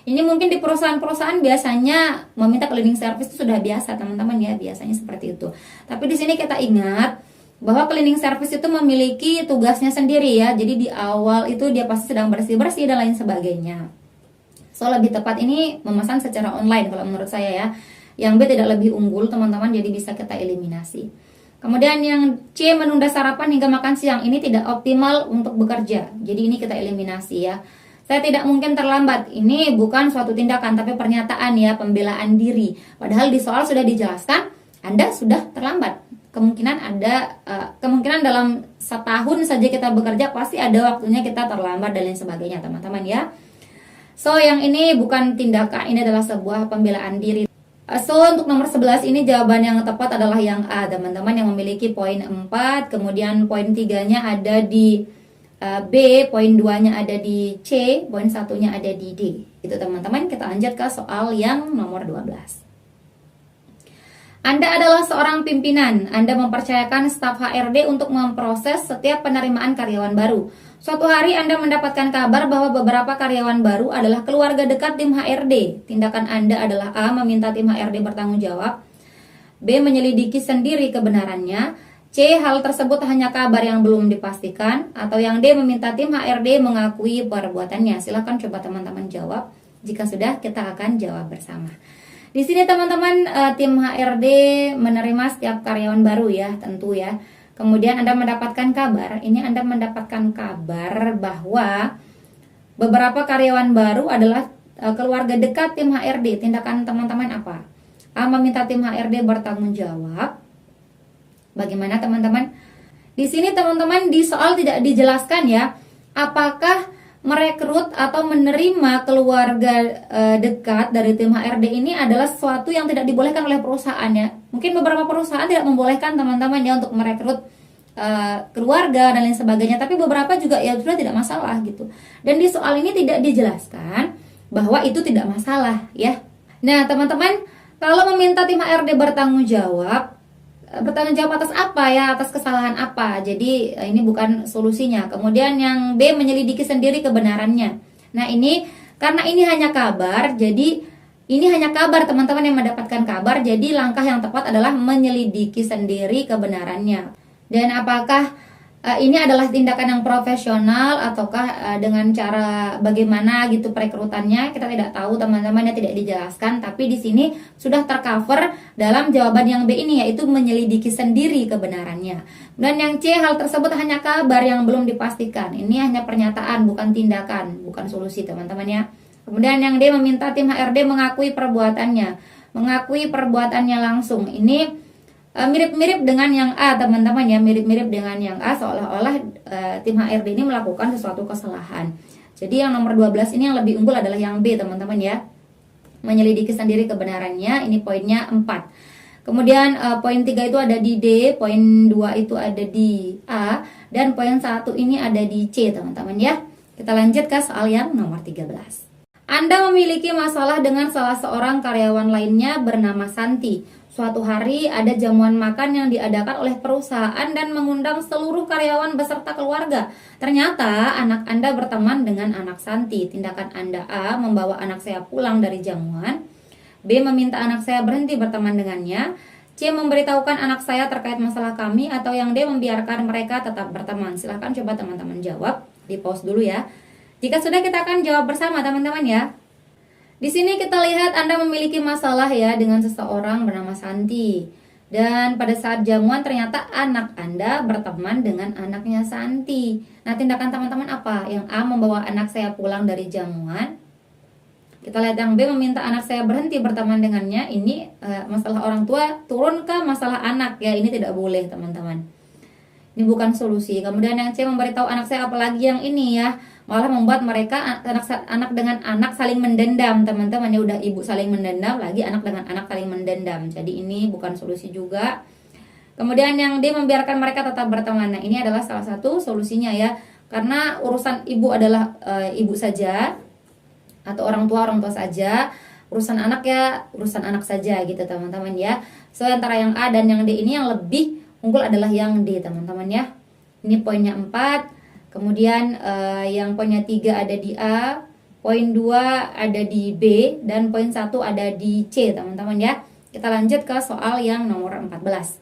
Ini mungkin di perusahaan-perusahaan biasanya meminta cleaning service itu sudah biasa teman-teman ya, biasanya seperti itu. Tapi di sini kita ingat bahwa cleaning service itu memiliki tugasnya sendiri ya. Jadi di awal itu dia pasti sedang bersih-bersih dan lain sebagainya. So lebih tepat ini memesan secara online kalau menurut saya ya. Yang B tidak lebih unggul teman-teman, jadi bisa kita eliminasi. Kemudian yang C, menunda sarapan hingga makan siang, ini tidak optimal untuk bekerja. Jadi ini kita eliminasi ya. Saya tidak mungkin terlambat. Ini bukan suatu tindakan tapi pernyataan ya, pembelaan diri. Padahal di soal sudah dijelaskan Anda sudah terlambat. Kemungkinan dalam setahun saja kita bekerja pasti ada waktunya kita terlambat dan lain sebagainya teman-teman ya. So yang ini bukan tindakan, ini adalah sebuah pembelaan diri. So untuk nomor 11 ini jawaban yang tepat adalah yang A teman-teman, yang memiliki poin 4. Kemudian poin 3-nya ada di B, poin 2-nya ada di C, poin 1-nya ada di D. Itu teman-teman. Kita lanjut ke soal yang nomor 12. Anda adalah seorang pimpinan. Anda mempercayakan staf HRD untuk memproses setiap penerimaan karyawan baru. Suatu hari Anda mendapatkan kabar bahwa beberapa karyawan baru adalah keluarga dekat tim HRD. Tindakan Anda adalah A. Meminta tim HRD bertanggung jawab, B. Menyelidiki sendiri kebenarannya, C. Hal tersebut hanya kabar yang belum dipastikan, atau yang D. Meminta tim HRD mengakui perbuatannya. Silahkan coba teman-teman jawab. Jika sudah, kita akan jawab bersama. Di sini teman-teman, tim HRD menerima setiap karyawan baru ya, tentu ya. Kemudian Anda mendapatkan kabar, ini Anda mendapatkan kabar bahwa beberapa karyawan baru adalah keluarga dekat tim HRD. Tindakan teman-teman apa? A. Meminta tim HRD bertanggung jawab. Bagaimana teman-teman? Di sini teman-teman di soal tidak dijelaskan ya, apakah merekrut atau menerima keluarga dekat dari tim HRD ini adalah sesuatu yang tidak dibolehkan oleh perusahaannya. Mungkin beberapa perusahaan tidak membolehkan teman-teman ya untuk merekrut keluarga dan lain sebagainya, tapi beberapa juga ya sudah tidak masalah gitu. Dan di soal ini tidak dijelaskan bahwa itu tidak masalah ya. Nah teman-teman, kalau meminta tim HRD bertanggung jawab atas apa ya, atas kesalahan apa. Jadi ini bukan solusinya. Kemudian yang B, menyelidiki sendiri kebenarannya. Nah ini karena ini hanya kabar, jadi ini hanya kabar teman-teman yang mendapatkan kabar. Jadi langkah yang tepat adalah menyelidiki sendiri kebenarannya. Dan apakah ini adalah tindakan yang profesional ataukah dengan cara bagaimana gitu perekrutannya, kita tidak tahu teman-teman ya, tidak dijelaskan. Tapi di sini sudah tercover dalam jawaban yang B ini, yaitu menyelidiki sendiri kebenarannya. Dan yang C, hal tersebut hanya kabar yang belum dipastikan. Ini hanya pernyataan, bukan tindakan, bukan solusi teman-teman ya. Kemudian yang D, meminta tim HRD mengakui perbuatannya. Mengakui perbuatannya langsung. Ini mirip-mirip dengan yang A teman-teman ya, mirip-mirip dengan yang A, seolah-olah tim HRD ini melakukan sesuatu kesalahan. Jadi yang nomor 12 ini yang lebih unggul adalah yang B teman-teman ya, menyelidiki sendiri kebenarannya. Ini poinnya 4. Kemudian poin 3 itu ada di D, poin 2 itu ada di A, dan poin 1 ini ada di C teman-teman ya. Kita lanjut ke soal yang nomor 13. Anda memiliki masalah dengan salah seorang karyawan lainnya bernama Santi. Suatu hari ada jamuan makan yang diadakan oleh perusahaan dan mengundang seluruh karyawan beserta keluarga. Ternyata anak Anda berteman dengan anak Santi. Tindakan Anda A, membawa anak saya pulang dari jamuan. B, meminta anak saya berhenti berteman dengannya. C, memberitahukan anak saya terkait masalah kami. Atau yang D, membiarkan mereka tetap berteman. Silahkan coba teman-teman jawab. Di pause dulu ya. Jika sudah, kita akan jawab bersama teman-teman ya. Di sini kita lihat Anda memiliki masalah ya dengan seseorang bernama Santi. Dan pada saat jamuan ternyata anak Anda berteman dengan anaknya Santi. Nah tindakan teman-teman apa? Yang A, membawa anak saya pulang dari jamuan. Kita lihat yang B, meminta anak saya berhenti berteman dengannya. Ini masalah orang tua turun ke masalah anak ya. Ini tidak boleh teman-teman. Ini bukan solusi. Kemudian yang C, memberitahu anak saya, apalagi yang ini ya, malah membuat mereka anak dengan anak saling mendendam teman-teman ya. Udah ibu saling mendendam, lagi anak dengan anak saling mendendam. Jadi ini bukan solusi juga. Kemudian yang D, membiarkan mereka tetap berteman. Nah ini adalah salah satu solusinya ya, karena urusan ibu adalah ibu saja, atau orang tua saja. Urusan anak ya urusan anak saja gitu teman-teman ya. So antara yang A dan yang D ini yang lebih unggul adalah yang D teman-teman ya. Ini poinnya 4. Kemudian yang poinnya 3 ada di A, poin 2 ada di B, dan poin 1 ada di C teman-teman ya. Kita lanjut ke soal yang nomor 14.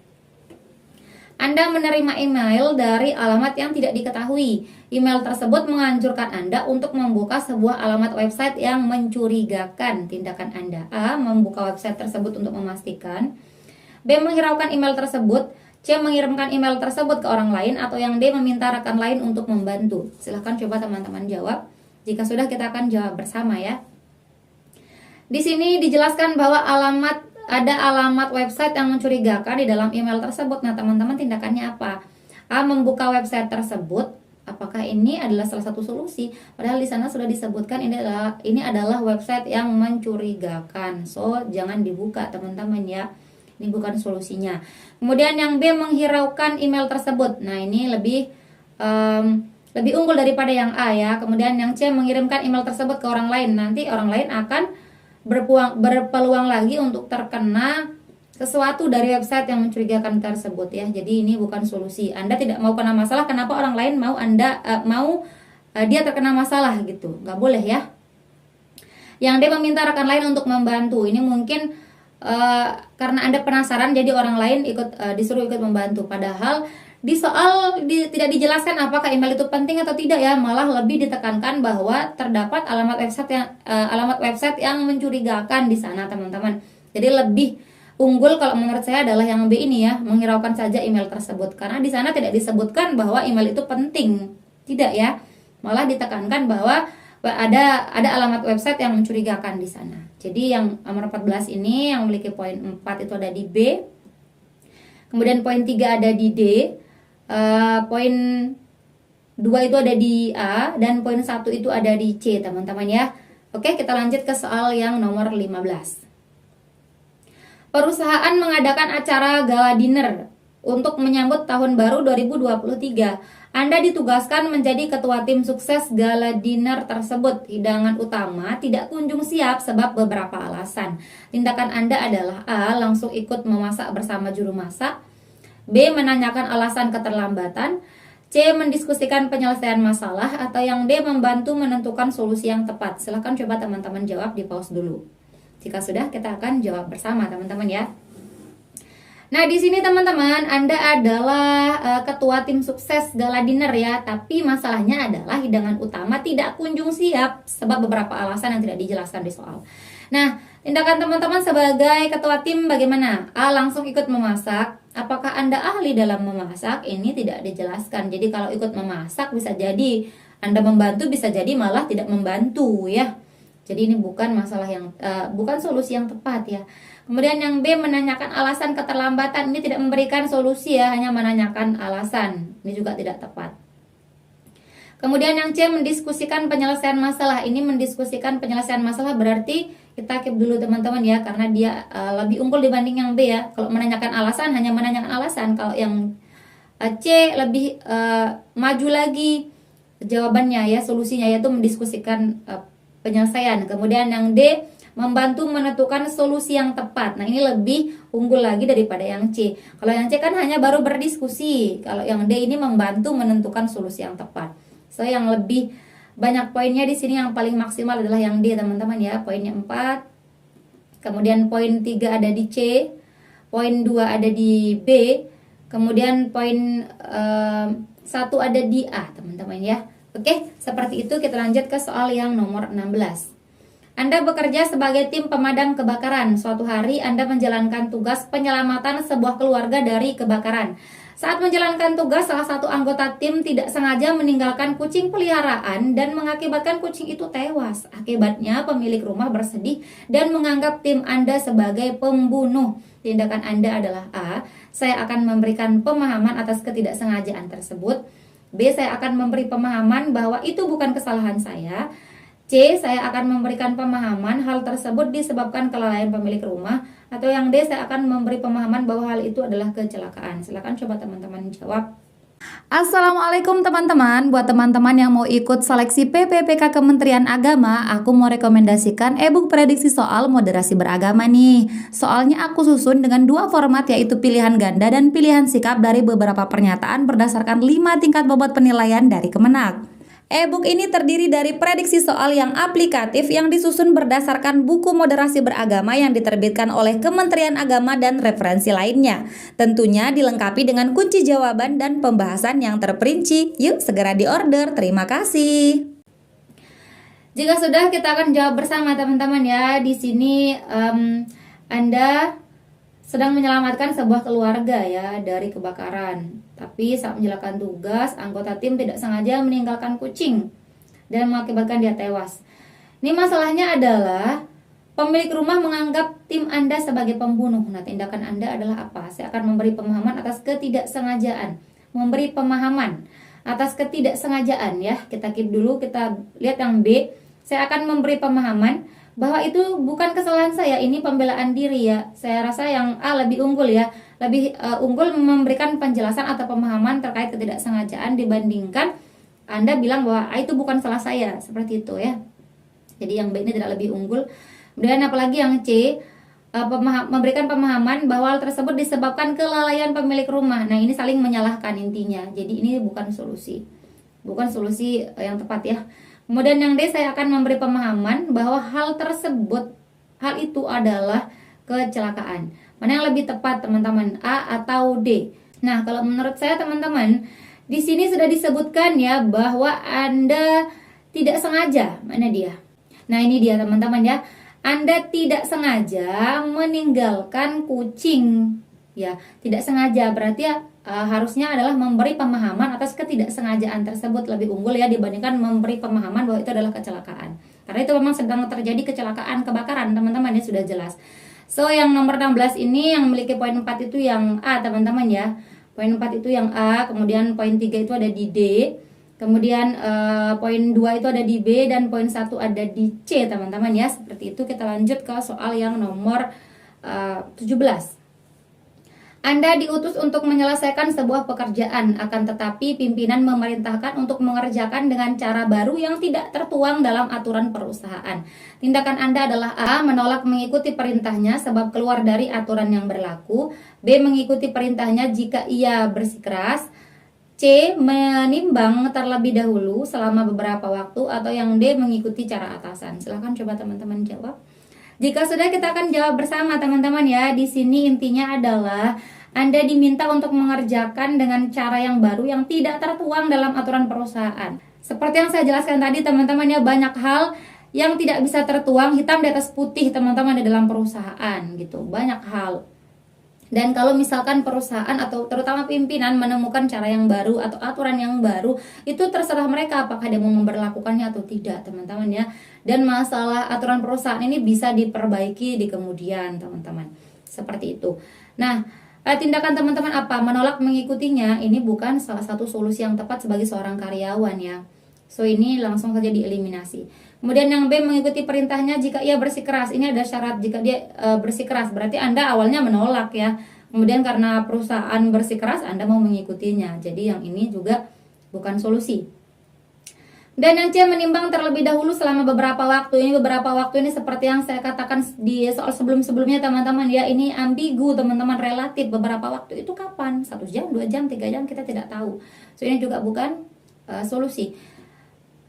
Anda menerima email dari alamat yang tidak diketahui. Email tersebut menganjurkan Anda untuk membuka sebuah alamat website yang mencurigakan. Tindakan Anda A, membuka website tersebut untuk memastikan. B, menghiraukan email tersebut. C, mengirimkan email tersebut ke orang lain. Atau yang D, meminta rekan lain untuk membantu. Silahkan coba teman-teman jawab. Jika sudah, kita akan jawab bersama ya. Di sini dijelaskan bahwa ada alamat website yang mencurigakan di dalam email tersebut. Nah teman-teman, tindakannya apa? A, membuka website tersebut. Apakah ini adalah salah satu solusi? Padahal di sana sudah disebutkan ini adalah website yang mencurigakan. So jangan dibuka teman-teman ya. Ini bukan solusinya. Kemudian yang B, menghiraukan email tersebut. Nah ini lebih unggul daripada yang A ya. Kemudian yang C, mengirimkan email tersebut ke orang lain. Nanti orang lain akan berpeluang lagi untuk terkena sesuatu dari website yang mencurigakan tersebut ya. Jadi ini bukan solusi. Anda tidak mau kena masalah, kenapa orang lain mau dia terkena masalah gitu? Nggak boleh ya. Yang dia meminta rekan lain untuk membantu. Ini mungkin karena Anda penasaran, jadi orang lain disuruh ikut membantu. Padahal di soal tidak dijelaskan apakah email itu penting atau tidak ya. Malah lebih ditekankan bahwa terdapat alamat website yang mencurigakan di sana, teman-teman. Jadi lebih unggul kalau menurut saya adalah yang B ini ya, menghiraukan saja email tersebut, karena di sana tidak disebutkan bahwa email itu penting, tidak ya, malah ditekankan bahwa ada alamat website yang mencurigakan di sana. Jadi yang nomor 14 ini yang memiliki poin 4 itu ada di B, kemudian poin 3 ada di D, poin 2 itu ada di A, dan poin 1 itu ada di C, teman-teman ya. Oke, kita lanjut ke soal yang nomor 15. Perusahaan mengadakan acara gala dinner untuk menyambut tahun baru 2023. Anda ditugaskan menjadi ketua tim sukses gala dinner tersebut. Hidangan utama tidak kunjung siap sebab beberapa alasan. Tindakan Anda adalah A. Langsung ikut memasak bersama juru masak, B. Menanyakan alasan keterlambatan, C. Mendiskusikan penyelesaian masalah, atau yang D. Membantu menentukan solusi yang tepat. Silahkan coba teman-teman jawab, di pause dulu. Jika sudah, kita akan jawab bersama teman-teman ya. Nah, di sini teman-teman, Anda adalah ketua tim sukses gala dinner ya, tapi masalahnya adalah hidangan utama tidak kunjung siap sebab beberapa alasan yang tidak dijelaskan di soal. Nah, tindakan teman-teman sebagai ketua tim bagaimana? A. Langsung ikut memasak. Apakah Anda ahli dalam memasak? Ini tidak dijelaskan. Jadi kalau ikut memasak bisa jadi Anda membantu, bisa jadi malah tidak membantu ya. Jadi ini bukan masalah bukan solusi yang tepat ya. Kemudian yang B, menanyakan alasan keterlambatan. Ini tidak memberikan solusi ya, hanya menanyakan alasan. Ini juga tidak tepat. Kemudian yang C, mendiskusikan penyelesaian masalah. Ini mendiskusikan penyelesaian masalah berarti kita keep dulu teman-teman ya, karena dia lebih unggul dibanding yang B ya. Kalau menanyakan alasan, hanya menanyakan alasan. Kalau yang C lebih maju lagi jawabannya ya, solusinya, yaitu mendiskusikan penyelesaian. Kemudian yang D, membantu menentukan solusi yang tepat. Nah, ini lebih unggul lagi daripada yang C. Kalau yang C kan hanya baru berdiskusi. Kalau yang D ini membantu menentukan solusi yang tepat. So, yang lebih banyak poinnya di sini, yang paling maksimal adalah yang D, teman-teman ya. Poinnya 4. Kemudian poin 3 ada di C. Poin 2 ada di B. Kemudian poin 1 ada di A, teman-teman ya. Oke, seperti itu. Kita lanjut ke soal yang nomor 16. Anda bekerja sebagai tim pemadam kebakaran. Suatu hari Anda menjalankan tugas penyelamatan sebuah keluarga dari kebakaran. Saat menjalankan tugas, salah satu anggota tim tidak sengaja meninggalkan kucing peliharaan dan mengakibatkan kucing itu tewas. Akibatnya pemilik rumah bersedih dan menganggap tim Anda sebagai pembunuh. Tindakan Anda adalah A. Saya akan memberikan pemahaman atas ketidaksengajaan tersebut. B. Saya akan memberi pemahaman bahwa itu bukan kesalahan saya. C. Saya akan memberikan pemahaman hal tersebut disebabkan kelalaian pemilik rumah. Atau yang D. Saya akan memberi pemahaman bahwa hal itu adalah kecelakaan. Silakan coba teman-teman jawab. Assalamualaikum teman-teman. Buat teman-teman yang mau ikut seleksi PPPK Kementerian Agama, aku mau rekomendasikan e-book prediksi soal moderasi beragama nih. Soalnya aku susun dengan 2 format, yaitu pilihan ganda dan pilihan sikap dari beberapa pernyataan berdasarkan 5 tingkat bobot penilaian dari Kemenak. E-book ini terdiri dari prediksi soal yang aplikatif yang disusun berdasarkan buku moderasi beragama yang diterbitkan oleh Kementerian Agama dan referensi lainnya. Tentunya dilengkapi dengan kunci jawaban dan pembahasan yang terperinci. Yuk segera diorder. Terima kasih. Jika sudah, kita akan jawab bersama teman-teman ya. Di sini Anda sedang menyelamatkan sebuah keluarga ya dari kebakaran. Tapi saat menjalankan tugas, anggota tim tidak sengaja meninggalkan kucing dan mengakibatkan dia tewas. Ini masalahnya adalah pemilik rumah menganggap tim Anda sebagai pembunuh. Nah, tindakan Anda adalah apa? Saya akan memberi pemahaman atas ketidaksengajaan. Memberi pemahaman atas ketidaksengajaan ya. Kita keep dulu, kita lihat yang B. Saya akan memberi pemahaman bahwa itu bukan kesalahan saya, ini pembelaan diri ya. Saya rasa yang A lebih unggul ya, lebih unggul memberikan penjelasan atau pemahaman terkait ketidaksengajaan dibandingkan Anda bilang bahwa itu bukan salah saya, seperti itu ya. Jadi yang B ini tidak lebih unggul. Kemudian apalagi yang C, memberikan pemahaman bahwa hal tersebut disebabkan kelalaian pemilik rumah. Nah, ini saling menyalahkan intinya. Jadi ini bukan solusi. Bukan solusi yang tepat ya. Kemudian yang D, saya akan memberi pemahaman bahwa hal itu adalah kecelakaan. Mana yang lebih tepat teman-teman? A atau D? Nah, kalau menurut saya teman-teman, di sini sudah disebutkan ya bahwa Anda tidak sengaja. Mana dia? Nah, ini dia teman-teman ya. Anda tidak sengaja meninggalkan kucing, ya, tidak sengaja. Berarti ya harusnya adalah memberi pemahaman atas ketidaksengajaan tersebut lebih unggul ya dibandingkan memberi pemahaman bahwa itu adalah kecelakaan. Karena itu memang sedang terjadi kecelakaan kebakaran, teman-teman ya, sudah jelas. So, yang nomor 16 ini yang memiliki poin 4 itu yang A, teman-teman ya. Poin 4 itu yang A, kemudian poin 3 itu ada di D. Kemudian poin 2 itu ada di B dan poin 1 ada di C, teman-teman ya. Seperti itu. Kita lanjut ke soal yang nomor 17. Anda diutus untuk menyelesaikan sebuah pekerjaan, akan tetapi pimpinan memerintahkan untuk mengerjakan dengan cara baru yang tidak tertuang dalam aturan perusahaan. Tindakan Anda adalah A. Menolak mengikuti perintahnya sebab keluar dari aturan yang berlaku. B. Mengikuti perintahnya jika ia bersikeras. C. Menimbang terlebih dahulu selama beberapa waktu. Atau yang D. Mengikuti cara atasan. Silahkan coba teman-teman jawab. Jika sudah, kita akan jawab bersama teman-teman ya. Di sini intinya adalah Anda diminta untuk mengerjakan dengan cara yang baru yang tidak tertuang dalam aturan perusahaan. Seperti yang saya jelaskan tadi teman-teman ya, banyak hal yang tidak bisa tertuang hitam di atas putih teman-teman di dalam perusahaan gitu. Banyak hal. Dan kalau misalkan perusahaan atau terutama pimpinan menemukan cara yang baru atau aturan yang baru, itu terserah mereka apakah dia mau memberlakukannya atau tidak teman-teman ya. Dan masalah aturan perusahaan ini bisa diperbaiki di kemudian teman-teman. Seperti itu. Nah, tindakan teman-teman apa? Menolak mengikutinya ini bukan salah satu solusi yang tepat sebagai seorang karyawan ya. So, ini langsung saja dieliminasi. Kemudian yang B, mengikuti perintahnya jika ia bersikeras. Ini ada syarat jika dia bersikeras. Berarti Anda awalnya menolak ya. Kemudian karena perusahaan bersikeras Anda mau mengikutinya. Jadi yang ini juga bukan solusi. Dan yang C, menimbang terlebih dahulu selama beberapa waktu. Ini beberapa waktu ini seperti yang saya katakan di soal sebelum-sebelumnya teman-teman ya. Ini ambigu teman-teman, relatif. Beberapa waktu itu kapan? 1 jam, 2 jam, 3 jam, kita tidak tahu. So, ini juga bukan solusi.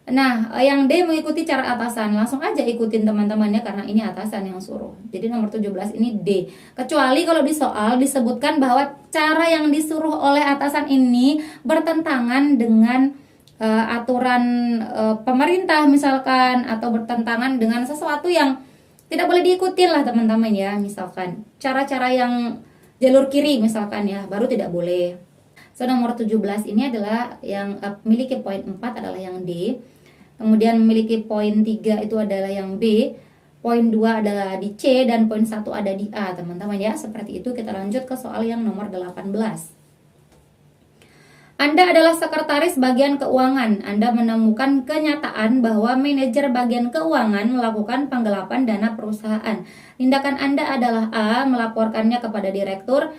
Nah, yang D, mengikuti cara atasan. Langsung aja ikutin teman-teman ya, karena ini atasan yang suruh. Jadi nomor 17 ini D. Kecuali kalau di soal disebutkan bahwa cara yang disuruh oleh atasan ini bertentangan dengan aturan pemerintah misalkan, atau bertentangan dengan sesuatu yang tidak boleh diikutin lah teman-teman ya. Misalkan cara-cara yang jalur kiri misalkan ya, baru tidak boleh. So, nomor 17 ini adalah yang memiliki poin 4 adalah yang D. Kemudian memiliki poin 3 itu adalah yang B. Poin 2 adalah di C dan poin 1 ada di A teman-teman ya. Seperti itu. Kita lanjut ke soal yang nomor 18. Anda adalah sekretaris bagian keuangan. Anda menemukan kenyataan bahwa manajer bagian keuangan melakukan penggelapan dana perusahaan. Tindakan Anda adalah A. Melaporkannya kepada direktur.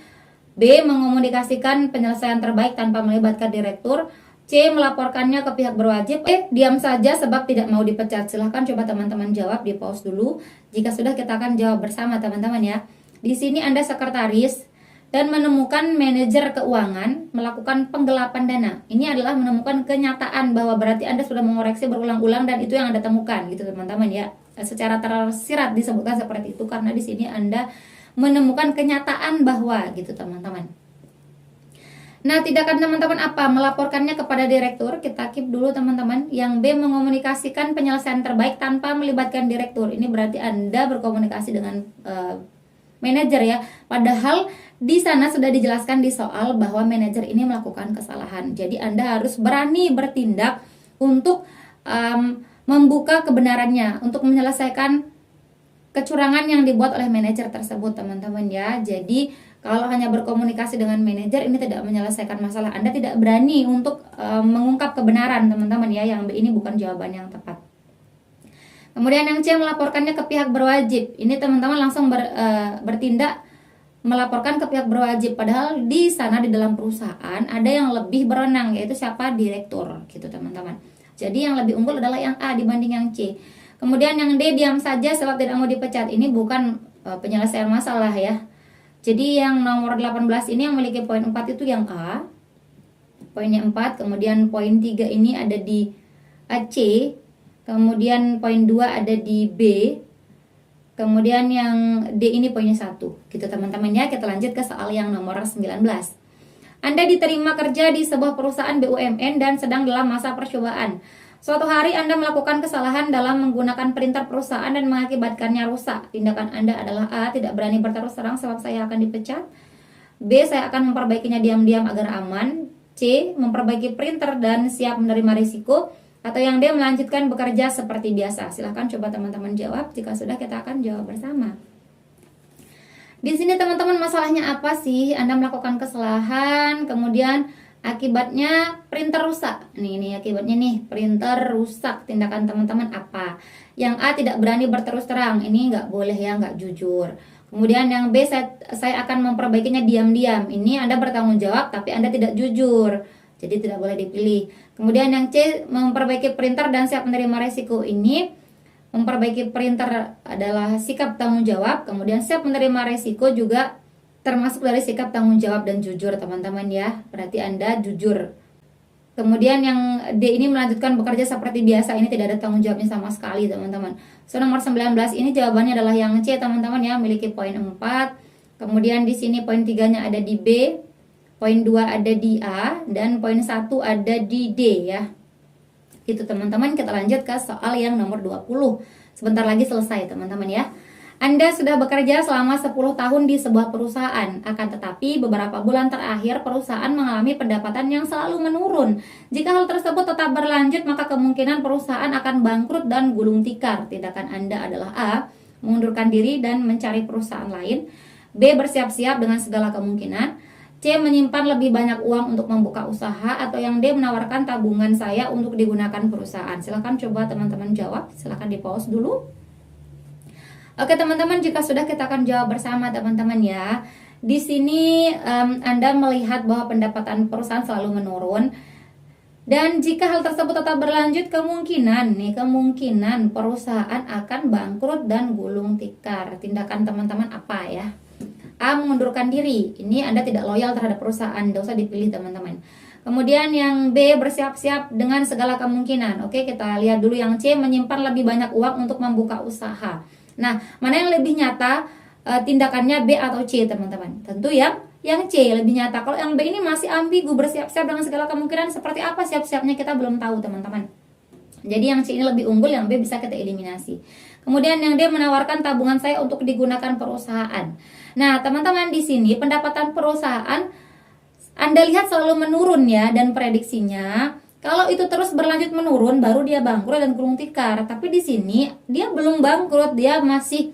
B. Mengomunikasikan penyelesaian terbaik tanpa melibatkan direktur. C. Melaporkannya ke pihak berwajib. E. Diam saja sebab tidak mau dipecat. Silahkan coba teman-teman jawab, di pause dulu. Jika sudah, kita akan jawab bersama teman-teman ya. Di sini Anda sekretaris dan menemukan manajer keuangan melakukan penggelapan dana. Ini adalah menemukan kenyataan bahwa berarti Anda sudah mengoreksi berulang-ulang dan itu yang Anda temukan gitu teman-teman ya. Secara tersirat disebutkan seperti itu karena di sini Anda menemukan kenyataan bahwa gitu teman-teman. Nah, tindakan teman-teman apa? Melaporkannya kepada direktur. Kita keep dulu teman-teman. Yang B, mengomunikasikan penyelesaian terbaik tanpa melibatkan direktur. Ini berarti Anda berkomunikasi dengan manajer ya. Padahal di sana sudah dijelaskan di soal bahwa manajer ini melakukan kesalahan. Jadi Anda harus berani bertindak untuk membuka kebenarannya, untuk menyelesaikan kecurangan yang dibuat oleh manajer tersebut teman-teman ya. Jadi kalau hanya berkomunikasi dengan manajer ini tidak menyelesaikan masalah. Anda tidak berani untuk mengungkap kebenaran teman-teman ya. Yang B ini bukan jawaban yang tepat. Kemudian yang C, melaporkannya ke pihak berwajib. Ini teman-teman langsung bertindak melaporkan ke pihak berwajib. Padahal di sana di dalam perusahaan ada yang lebih berwenang, yaitu siapa? Direktur gitu teman-teman. Jadi yang lebih unggul adalah yang A dibanding yang C. Kemudian yang D, diam saja sebab tidak mau dipecat. Ini bukan penyelesaian masalah ya. Jadi yang nomor 18 ini yang memiliki poin 4 itu yang A. Poinnya 4, kemudian poin 3 ini ada di C, kemudian poin 2 ada di B, kemudian yang D ini poinnya 1. Gitu teman-teman ya. Kita lanjut ke soal yang nomor 19. Anda diterima kerja di sebuah perusahaan BUMN dan sedang dalam masa percobaan. Suatu hari Anda melakukan kesalahan dalam menggunakan printer perusahaan dan mengakibatkannya rusak. Tindakan Anda adalah A. Tidak berani berterus terang sebab saya akan dipecat. B. Saya akan memperbaikinya diam-diam agar aman. C. Memperbaiki printer dan siap menerima risiko. Atau yang D. Melanjutkan bekerja seperti biasa. Silahkan coba teman-teman jawab. Jika sudah, kita akan jawab bersama. Di sini teman-teman, masalahnya apa sih? Anda melakukan kesalahan, kemudian akibatnya printer rusak. Ini akibatnya nih, printer rusak. Tindakan teman-teman apa? Yang A. Tidak berani berterus terang. Ini nggak boleh ya, nggak jujur. Kemudian yang B, saya akan memperbaikinya diam-diam. Ini Anda bertanggung jawab tapi Anda tidak jujur. Jadi tidak boleh dipilih. Kemudian yang C, memperbaiki printer dan siap menerima resiko. Ini memperbaiki printer adalah sikap tanggung jawab. Kemudian siap menerima resiko juga termasuk dari sikap tanggung jawab dan jujur teman-teman ya. Berarti Anda jujur. Kemudian yang D ini melanjutkan bekerja seperti biasa. Ini tidak ada tanggung jawabnya sama sekali teman-teman. So nomor 19 ini jawabannya adalah yang C teman-teman ya, memiliki poin 4. Kemudian di sini poin 3-nya ada di B, poin 2 ada di A, dan poin 1 ada di D ya. Itu teman-teman, kita lanjut ke soal yang nomor 20. Sebentar lagi selesai teman-teman ya. Anda sudah bekerja selama 10 tahun di sebuah perusahaan, akan tetapi beberapa bulan terakhir perusahaan mengalami pendapatan yang selalu menurun. Jika hal tersebut tetap berlanjut, maka kemungkinan perusahaan akan bangkrut dan gulung tikar. Tindakan Anda adalah A. Mengundurkan diri dan mencari perusahaan lain. B. Bersiap-siap dengan segala kemungkinan. C. Menyimpan lebih banyak uang untuk membuka usaha. Atau yang D. Menawarkan tabungan saya untuk digunakan perusahaan. Silahkan coba teman-teman jawab. Silahkan di pause dulu. Oke teman-teman, jika sudah, kita akan jawab bersama teman-teman ya. Di sini Anda melihat bahwa pendapatan perusahaan selalu menurun. Dan jika hal tersebut tetap berlanjut, kemungkinan perusahaan akan bangkrut dan gulung tikar. Tindakan teman-teman apa ya? A. Mengundurkan diri. Ini Anda tidak loyal terhadap perusahaan, tidak usah dipilih teman-teman. Kemudian yang B. Bersiap-siap dengan segala kemungkinan. Oke, kita lihat dulu yang C. Menyimpan lebih banyak uang untuk membuka usaha. Nah, mana yang lebih nyata tindakannya B atau C teman-teman? Tentu yang C lebih nyata. Kalau yang B ini masih ambigu, bersiap-siap dengan segala kemungkinan, seperti apa siap-siapnya kita belum tahu teman-teman. Jadi yang C ini lebih unggul, yang B bisa kita eliminasi. Kemudian yang D, menawarkan tabungan saya untuk digunakan perusahaan. Nah teman-teman, di sini pendapatan perusahaan Anda lihat selalu menurun ya, dan prediksinya kalau itu terus berlanjut menurun, baru dia bangkrut dan gulung tikar. Tapi di sini dia belum bangkrut, dia masih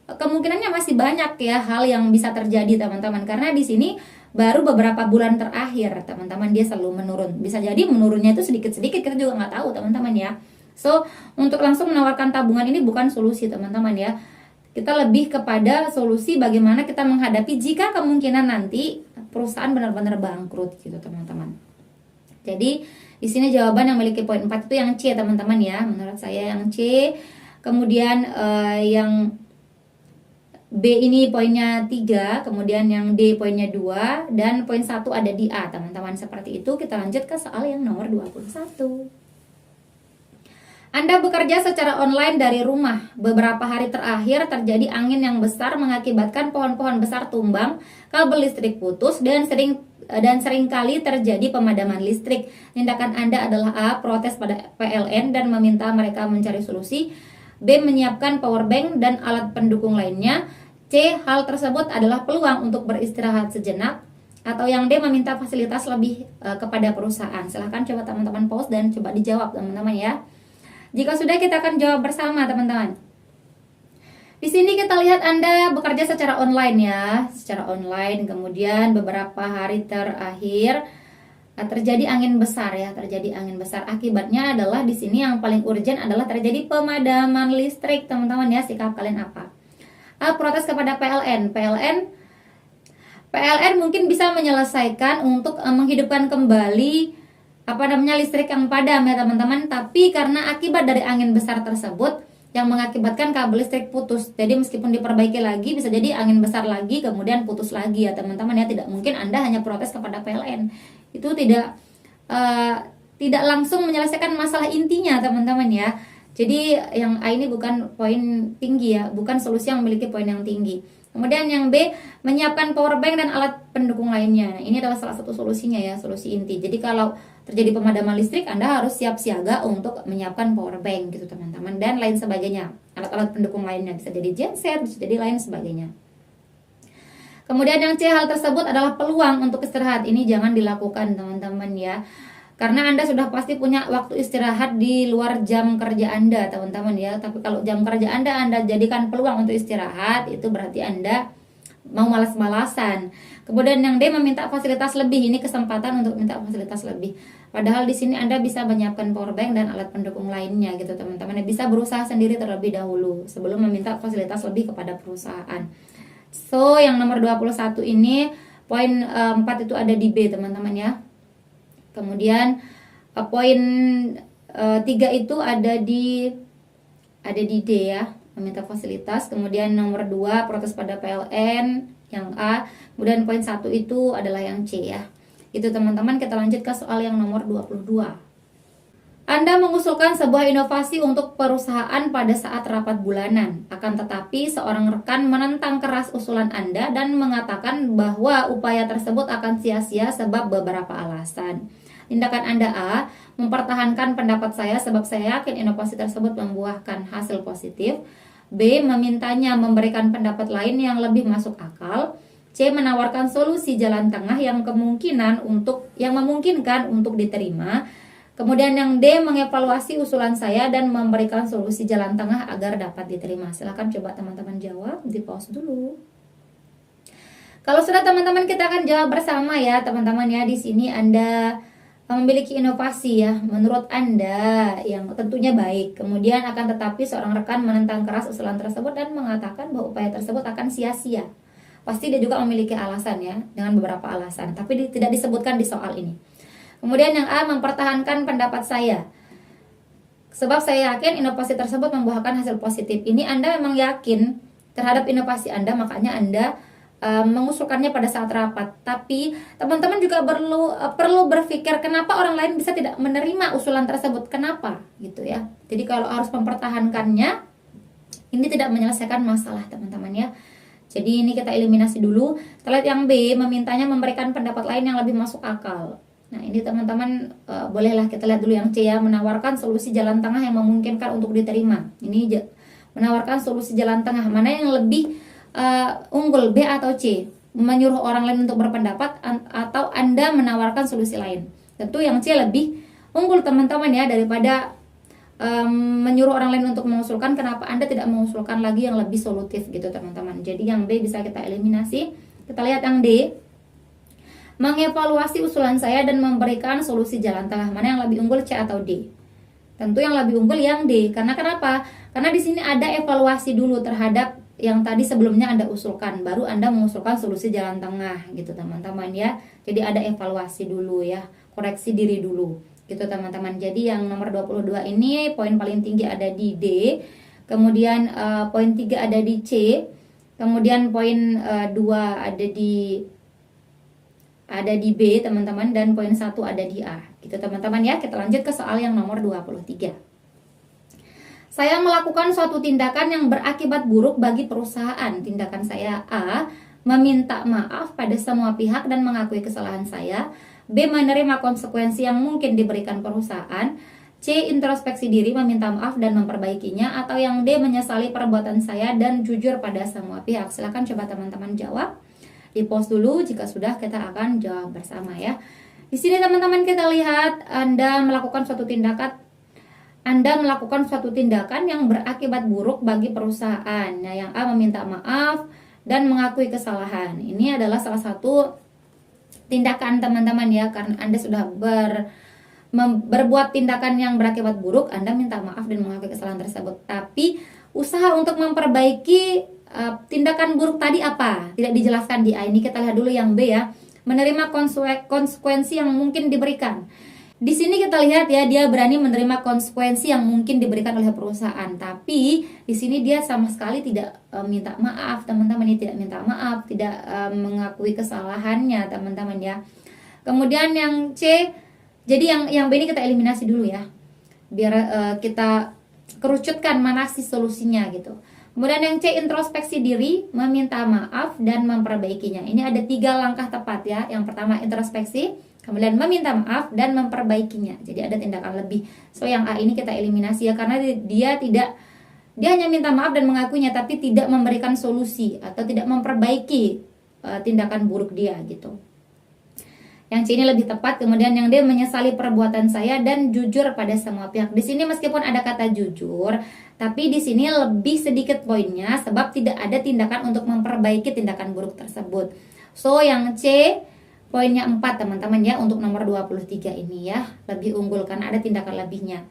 kemungkinannya masih banyak ya hal yang bisa terjadi teman-teman. Karena di sini baru beberapa bulan terakhir teman-teman dia selalu menurun. Bisa jadi menurunnya itu sedikit-sedikit, kita juga nggak tahu teman-teman ya. So untuk langsung menawarkan tabungan ini bukan solusi teman-teman ya. Kita lebih kepada solusi bagaimana kita menghadapi jika kemungkinan nanti perusahaan benar-benar bangkrut gitu teman-teman. Jadi di sini jawaban yang memiliki poin 4 itu yang C teman-teman ya. Menurut saya yang C. Kemudian yang B ini poinnya 3, kemudian yang D poinnya 2, dan poin 1 ada di A teman-teman. Seperti itu. Kita lanjut ke soal yang nomor 21. Anda bekerja secara online dari rumah. Beberapa hari terakhir terjadi angin yang besar mengakibatkan pohon-pohon besar tumbang, kabel listrik putus, dan seringkali terjadi pemadaman listrik. Tindakan Anda adalah A. Protes pada PLN dan meminta mereka mencari solusi. B. Menyiapkan power bank dan alat pendukung lainnya. C. Hal tersebut adalah peluang untuk beristirahat sejenak. Atau yang D. Meminta fasilitas lebih kepada perusahaan. Silahkan coba teman-teman pause dan coba dijawab teman-teman ya. Jika sudah, kita akan jawab bersama teman-teman. Di sini kita lihat Anda bekerja secara online ya, secara online. Kemudian beberapa hari terakhir terjadi angin besar ya, terjadi angin besar. Akibatnya adalah di sini yang paling urgent adalah terjadi pemadaman listrik teman-teman ya. Sikap kalian apa? A. Protes kepada PLN. PLN mungkin bisa menyelesaikan untuk menghidupkan kembali listrik yang padam ya teman-teman. Tapi karena akibat dari angin besar tersebut, yang mengakibatkan kabel listrik putus. Jadi meskipun diperbaiki lagi, bisa jadi angin besar lagi, kemudian putus lagi ya teman-teman ya. Tidak mungkin Anda hanya protes kepada PLN. Itu tidak langsung menyelesaikan masalah intinya teman-teman ya. Jadi yang A ini bukan poin tinggi ya, bukan solusi yang memiliki poin yang tinggi. Kemudian yang B, menyiapkan power bank dan alat pendukung lainnya. Nah, ini adalah salah satu solusinya ya, solusi inti. Jadi kalau terjadi pemadaman listrik, Anda harus siap siaga untuk menyiapkan power bank gitu teman-teman, dan lain sebagainya. Alat-alat pendukung lainnya bisa jadi genset, bisa jadi lain sebagainya. Kemudian yang C, hal tersebut adalah peluang untuk istirahat. Ini jangan dilakukan teman-teman ya. Karena Anda sudah pasti punya waktu istirahat di luar jam kerja Anda teman-teman ya. Tapi kalau jam kerja Anda jadikan peluang untuk istirahat, itu berarti Anda mau malas-malasan. Kemudian yang D, meminta fasilitas lebih. Ini kesempatan untuk minta fasilitas lebih. Padahal di sini Anda bisa menyiapkan power bank dan alat pendukung lainnya gitu teman-teman. Bisa berusaha sendiri terlebih dahulu sebelum meminta fasilitas lebih kepada perusahaan. So, yang nomor 21 ini poin 4 itu ada di B teman-teman ya. Kemudian poin 3 itu ada di D ya, meminta fasilitas. Kemudian nomor 2 protes pada PLN yang A. Kemudian poin 1 itu adalah yang C ya. Itu teman-teman, kita lanjut ke soal yang nomor 22. Anda mengusulkan sebuah inovasi untuk perusahaan pada saat rapat bulanan. Akan tetapi seorang rekan menentang keras usulan Anda dan mengatakan bahwa upaya tersebut akan sia-sia sebab beberapa alasan. Tindakan Anda A, mempertahankan pendapat saya sebab saya yakin inovasi tersebut membuahkan hasil positif. B, memintanya memberikan pendapat lain yang lebih masuk akal. C, menawarkan solusi jalan tengah yang memungkinkan untuk diterima. Kemudian yang D, mengevaluasi usulan saya dan memberikan solusi jalan tengah agar dapat diterima. Silahkan coba teman-teman jawab, di pause dulu. Kalau sudah teman-teman, kita akan jawab bersama ya teman-teman ya. Di sini Anda memiliki inovasi ya, menurut Anda yang tentunya baik. Kemudian akan tetapi seorang rekan menentang keras usulan tersebut dan mengatakan bahwa upaya tersebut akan sia-sia. Pasti dia juga memiliki alasan ya, dengan beberapa alasan, tapi tidak disebutkan di soal ini. Kemudian yang A, mempertahankan pendapat saya sebab saya yakin inovasi tersebut membuahkan hasil positif. Ini Anda memang yakin terhadap inovasi Anda, makanya Anda mengusulkannya pada saat rapat. Tapi teman-teman juga perlu berpikir kenapa orang lain bisa tidak menerima usulan tersebut, kenapa gitu ya. Jadi kalau harus mempertahankannya, ini tidak menyelesaikan masalah teman-teman ya. Jadi ini kita eliminasi dulu. Kita lihat yang B, memintanya memberikan pendapat lain yang lebih masuk akal. Nah ini teman-teman bolehlah kita lihat dulu yang C ya, menawarkan solusi jalan tengah yang memungkinkan untuk diterima. Ini menawarkan solusi jalan tengah, mana yang lebih unggul, B atau C? Menyuruh orang lain untuk berpendapat atau Anda menawarkan solusi lain? Tentu yang C lebih unggul teman-teman ya, daripada menyuruh orang lain untuk mengusulkan. Kenapa Anda tidak mengusulkan lagi yang lebih solutif gitu teman-teman? Jadi yang B bisa kita eliminasi. Kita lihat yang D, mengevaluasi usulan saya dan memberikan solusi jalan tengah. Mana yang lebih unggul, C atau D? Tentu yang lebih unggul yang D. Karena kenapa? Karena di sini ada evaluasi dulu terhadap yang tadi sebelumnya Anda usulkan, baru Anda mengusulkan solusi jalan tengah gitu teman-teman ya. Jadi ada evaluasi dulu ya, koreksi diri dulu gitu teman-teman. Jadi yang nomor 22 ini poin paling tinggi ada di D, kemudian poin 3 ada di C, kemudian poin 2 ada di B teman-teman, dan poin 1 ada di A gitu teman-teman ya. Kita lanjut ke soal yang nomor 23. Saya melakukan suatu tindakan yang berakibat buruk bagi perusahaan. Tindakan saya A, meminta maaf pada semua pihak dan mengakui kesalahan saya. B, menerima konsekuensi yang mungkin diberikan perusahaan. C, introspeksi diri, meminta maaf dan memperbaikinya. Atau yang D, menyesali perbuatan saya dan jujur pada semua pihak. Silakan coba teman-teman jawab. Di pause dulu, jika sudah kita akan jawab bersama ya. Di sini teman-teman kita lihat Anda melakukan suatu tindakan yang berakibat buruk bagi perusahaan. Nah, yang A, meminta maaf dan mengakui kesalahan. Ini adalah salah satu tindakan teman-teman ya, karena Anda sudah berbuat tindakan yang berakibat buruk, Anda minta maaf dan mengakui kesalahan tersebut. Tapi usaha untuk memperbaiki tindakan buruk tadi apa? Tidak dijelaskan di A. Ini kita lihat dulu yang B ya. Menerima konsekuensi yang mungkin diberikan. Di sini kita lihat ya, dia berani menerima konsekuensi yang mungkin diberikan oleh perusahaan. Tapi di sini dia sama sekali tidak minta maaf, teman-teman. Dia tidak minta maaf, tidak mengakui kesalahannya, teman-teman ya. Kemudian yang C, jadi yang B ini kita eliminasi dulu ya, biar kita kerucutkan mana sih solusinya gitu. Kemudian yang C, introspeksi diri, meminta maaf dan memperbaikinya. Ini ada 3 langkah tepat ya. Yang pertama introspeksi, kemudian meminta maaf dan memperbaikinya. Jadi ada tindakan lebih. So yang A ini kita eliminasi ya, karena dia hanya minta maaf dan mengakuinya, tapi tidak memberikan solusi atau tidak memperbaiki tindakan buruk dia gitu. Yang C ini lebih tepat. Kemudian yang D, menyesali perbuatan saya dan jujur pada semua pihak. Di sini meskipun ada kata jujur, tapi di sini lebih sedikit poinnya sebab tidak ada tindakan untuk memperbaiki tindakan buruk tersebut. So yang C poinnya 4 teman-teman ya, untuk nomor 23 ini ya, lebih unggul karena ada tindakan lebihnya.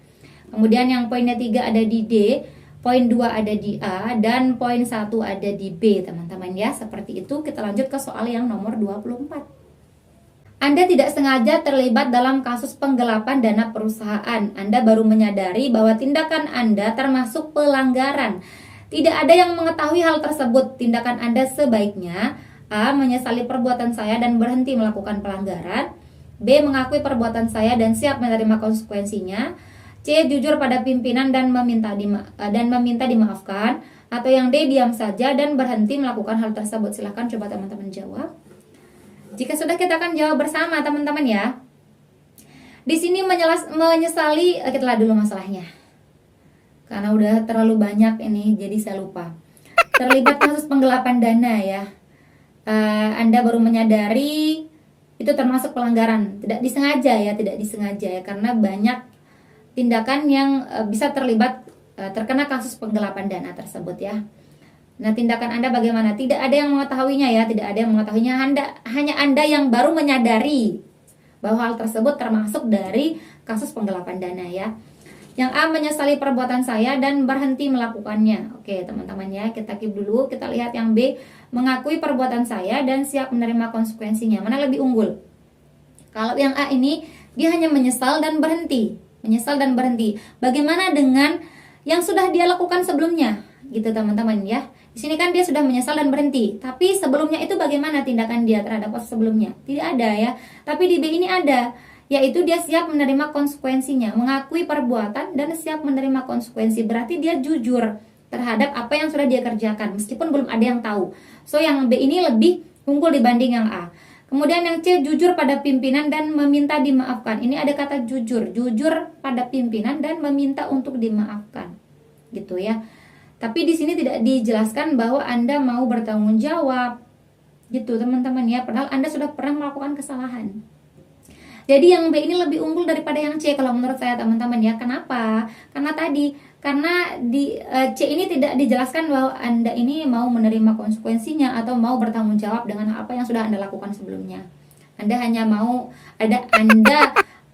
Kemudian yang poinnya 3 ada di D, poin 2 ada di A, dan poin 1 ada di B teman-teman ya. Seperti itu. Kita lanjut ke soal yang nomor 24. Anda tidak sengaja terlibat dalam kasus penggelapan dana perusahaan. Anda baru menyadari bahwa tindakan Anda termasuk pelanggaran. Tidak ada yang mengetahui hal tersebut. Tindakan Anda sebaiknya A, menyesali perbuatan saya dan berhenti melakukan pelanggaran. B, mengakui perbuatan saya dan siap menerima konsekuensinya. C, jujur pada pimpinan dan meminta dimaafkan. Atau yang D, diam saja dan berhenti melakukan hal tersebut. Silahkan coba teman-teman jawab. Jika sudah, kita akan jawab bersama teman-teman ya. Di sini menyesali, kita lihat dulu masalahnya. Karena udah terlalu banyak ini, jadi saya lupa. Terlibat kasus penggelapan dana ya. Anda baru menyadari itu termasuk pelanggaran, tidak disengaja ya, karena banyak tindakan yang bisa terkena kasus penggelapan dana tersebut ya. Nah, tindakan Anda bagaimana? Tidak ada yang mengetahuinya ya, hanya Anda yang baru menyadari bahwa hal tersebut termasuk dari kasus penggelapan dana ya. Yang A, menyesali perbuatan saya dan berhenti melakukannya. Oke teman-teman ya, kita keep dulu. Kita lihat yang B, mengakui perbuatan saya dan siap menerima konsekuensinya. Mana lebih unggul? Kalau yang A ini, dia hanya menyesal dan berhenti. Bagaimana dengan yang sudah dia lakukan sebelumnya? Gitu teman-teman ya. Di sini kan dia sudah menyesal dan berhenti. Tapi sebelumnya itu bagaimana tindakan dia terhadap kasus sebelumnya? Tidak ada ya. Tapi di B ini ada, yaitu dia siap menerima konsekuensinya, mengakui perbuatan dan siap menerima konsekuensi. Berarti dia jujur terhadap apa yang sudah dia kerjakan, meskipun belum ada yang tahu. So yang B ini lebih unggul dibanding yang A. Kemudian yang C, jujur pada pimpinan dan meminta dimaafkan. Ini ada kata jujur pada pimpinan dan meminta untuk dimaafkan, gitu ya. Tapi di sini tidak dijelaskan bahwa Anda mau bertanggung jawab, gitu teman-teman ya. Padahal Anda sudah pernah melakukan kesalahan. Jadi yang B ini lebih unggul daripada yang C kalau menurut saya teman-teman ya. Kenapa? Karena di C ini tidak dijelaskan bahwa Anda ini mau menerima konsekuensinya atau mau bertanggung jawab dengan apa yang sudah Anda lakukan sebelumnya. Anda hanya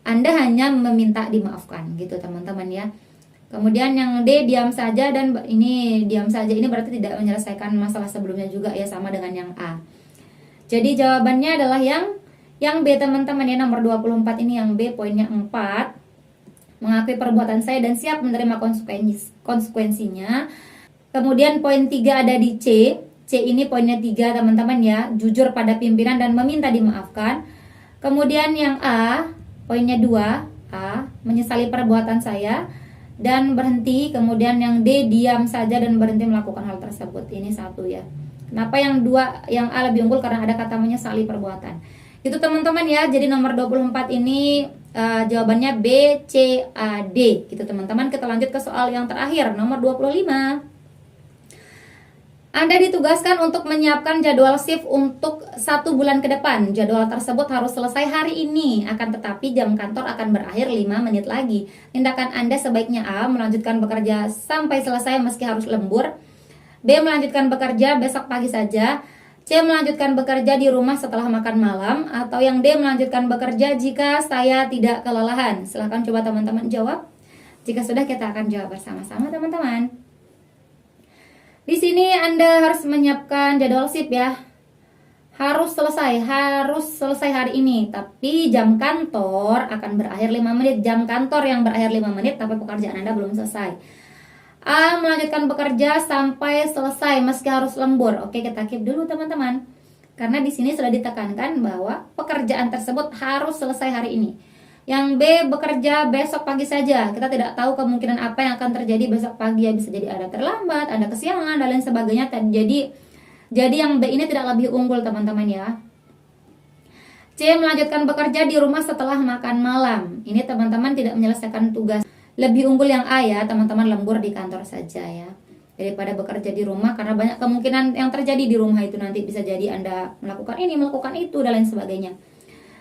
hanya meminta dimaafkan, gitu teman-teman ya. Kemudian yang D, diam saja ini berarti tidak menyelesaikan masalah sebelumnya juga ya, sama dengan yang A. Jadi jawabannya adalah yang B teman-teman ya, nomor 24 ini yang B, poinnya 4. Mengakui perbuatan saya dan siap menerima konsekuensinya. Kemudian poin 3 ada di C. C ini poinnya 3 teman-teman ya, jujur pada pimpinan dan meminta dimaafkan. Kemudian yang A, poinnya 2, A, menyesali perbuatan saya dan berhenti. Kemudian yang D, diam saja dan berhenti melakukan hal tersebut. Ini 1 ya. Kenapa yang A lebih unggul? Karena ada kata menyesali perbuatan. Itu teman-teman ya. Jadi nomor 24 ini jawabannya B, C, A, D. Gitu teman-teman. Kita lanjut ke soal yang terakhir, nomor 25. Anda ditugaskan untuk menyiapkan jadwal shift untuk 1 bulan ke depan. Jadwal tersebut harus selesai hari ini. Akan tetapi jam kantor akan berakhir 5 menit lagi. Tindakan Anda sebaiknya A, melanjutkan bekerja sampai selesai meski harus lembur. B, melanjutkan bekerja besok pagi saja. C, melanjutkan bekerja di rumah setelah makan malam. Atau yang D, melanjutkan bekerja jika saya tidak kelelahan. Silahkan coba teman-teman jawab. Jika sudah, kita akan jawab bersama-sama teman-teman. Di sini Anda harus menyiapkan jadwal shift ya. harus selesai hari ini. Tapi jam kantor akan berakhir 5 menit. Jam kantor yang berakhir 5 menit, tapi pekerjaan Anda belum selesai. A. Melanjutkan bekerja sampai selesai meski harus lembur. Oke, kita keep dulu teman-teman. Karena di sini sudah ditekankan bahwa pekerjaan tersebut harus selesai hari ini. Yang B. Bekerja besok pagi saja. Kita tidak tahu kemungkinan apa yang akan terjadi besok pagi. Ya, bisa jadi ada terlambat, ada kesiangan, dan lain sebagainya. Jadi yang B ini tidak lebih unggul teman-teman ya. C. Melanjutkan bekerja di rumah setelah makan malam. Ini teman-teman tidak menyelesaikan tugas. Lebih unggul yang A ya, teman-teman, lembur di kantor saja ya, daripada bekerja di rumah, karena banyak kemungkinan yang terjadi di rumah itu. Nanti bisa jadi Anda melakukan ini, melakukan itu, dan lain sebagainya.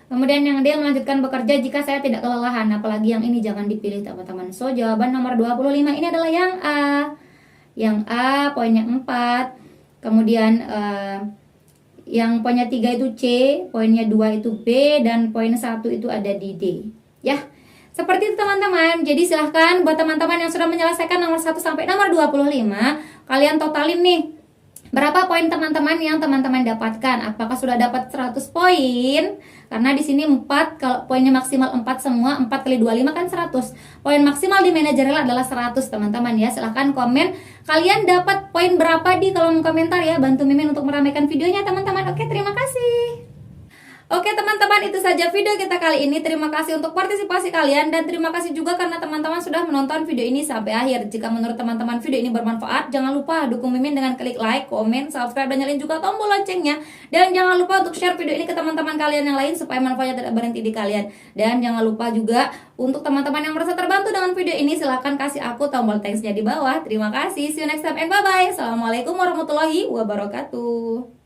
Kemudian yang D. Melanjutkan bekerja jika saya tidak kelelahan. Apalagi yang ini jangan dipilih teman-teman. So jawaban nomor 25 ini adalah yang A. Yang A poinnya 4. Kemudian yang poinnya 3 itu C, poinnya 2 itu B, dan poin 1 itu ada di D. Ya, seperti itu teman-teman. Jadi silahkan buat teman-teman yang sudah menyelesaikan nomor 1 sampai nomor 25, kalian totalin nih, berapa poin teman-teman yang teman-teman dapatkan. Apakah sudah dapat 100 poin? Karena di sini 4, kalau poinnya maksimal 4 semua, 4 kali 25 kan 100. Poin maksimal di manajerial adalah 100 teman-teman ya. Silahkan komen kalian dapat poin berapa di kolom komentar ya. Bantu Mimin untuk meramaikan videonya teman-teman. Oke, terima kasih. Oke teman-teman, itu saja video kita kali ini. Terima kasih untuk partisipasi kalian, dan terima kasih juga karena teman-teman sudah menonton video ini sampai akhir. Jika menurut teman-teman video ini bermanfaat, jangan lupa dukung Mimin dengan klik like, komen, subscribe, dan nyalain juga tombol loncengnya. Dan jangan lupa untuk share video ini ke teman-teman kalian yang lain supaya manfaatnya tidak berhenti di kalian. Dan jangan lupa juga untuk teman-teman yang merasa terbantu dengan video ini, silahkan kasih aku tombol thanks-nya di bawah. Terima kasih, see you next time and bye-bye. Assalamualaikum warahmatullahi wabarakatuh.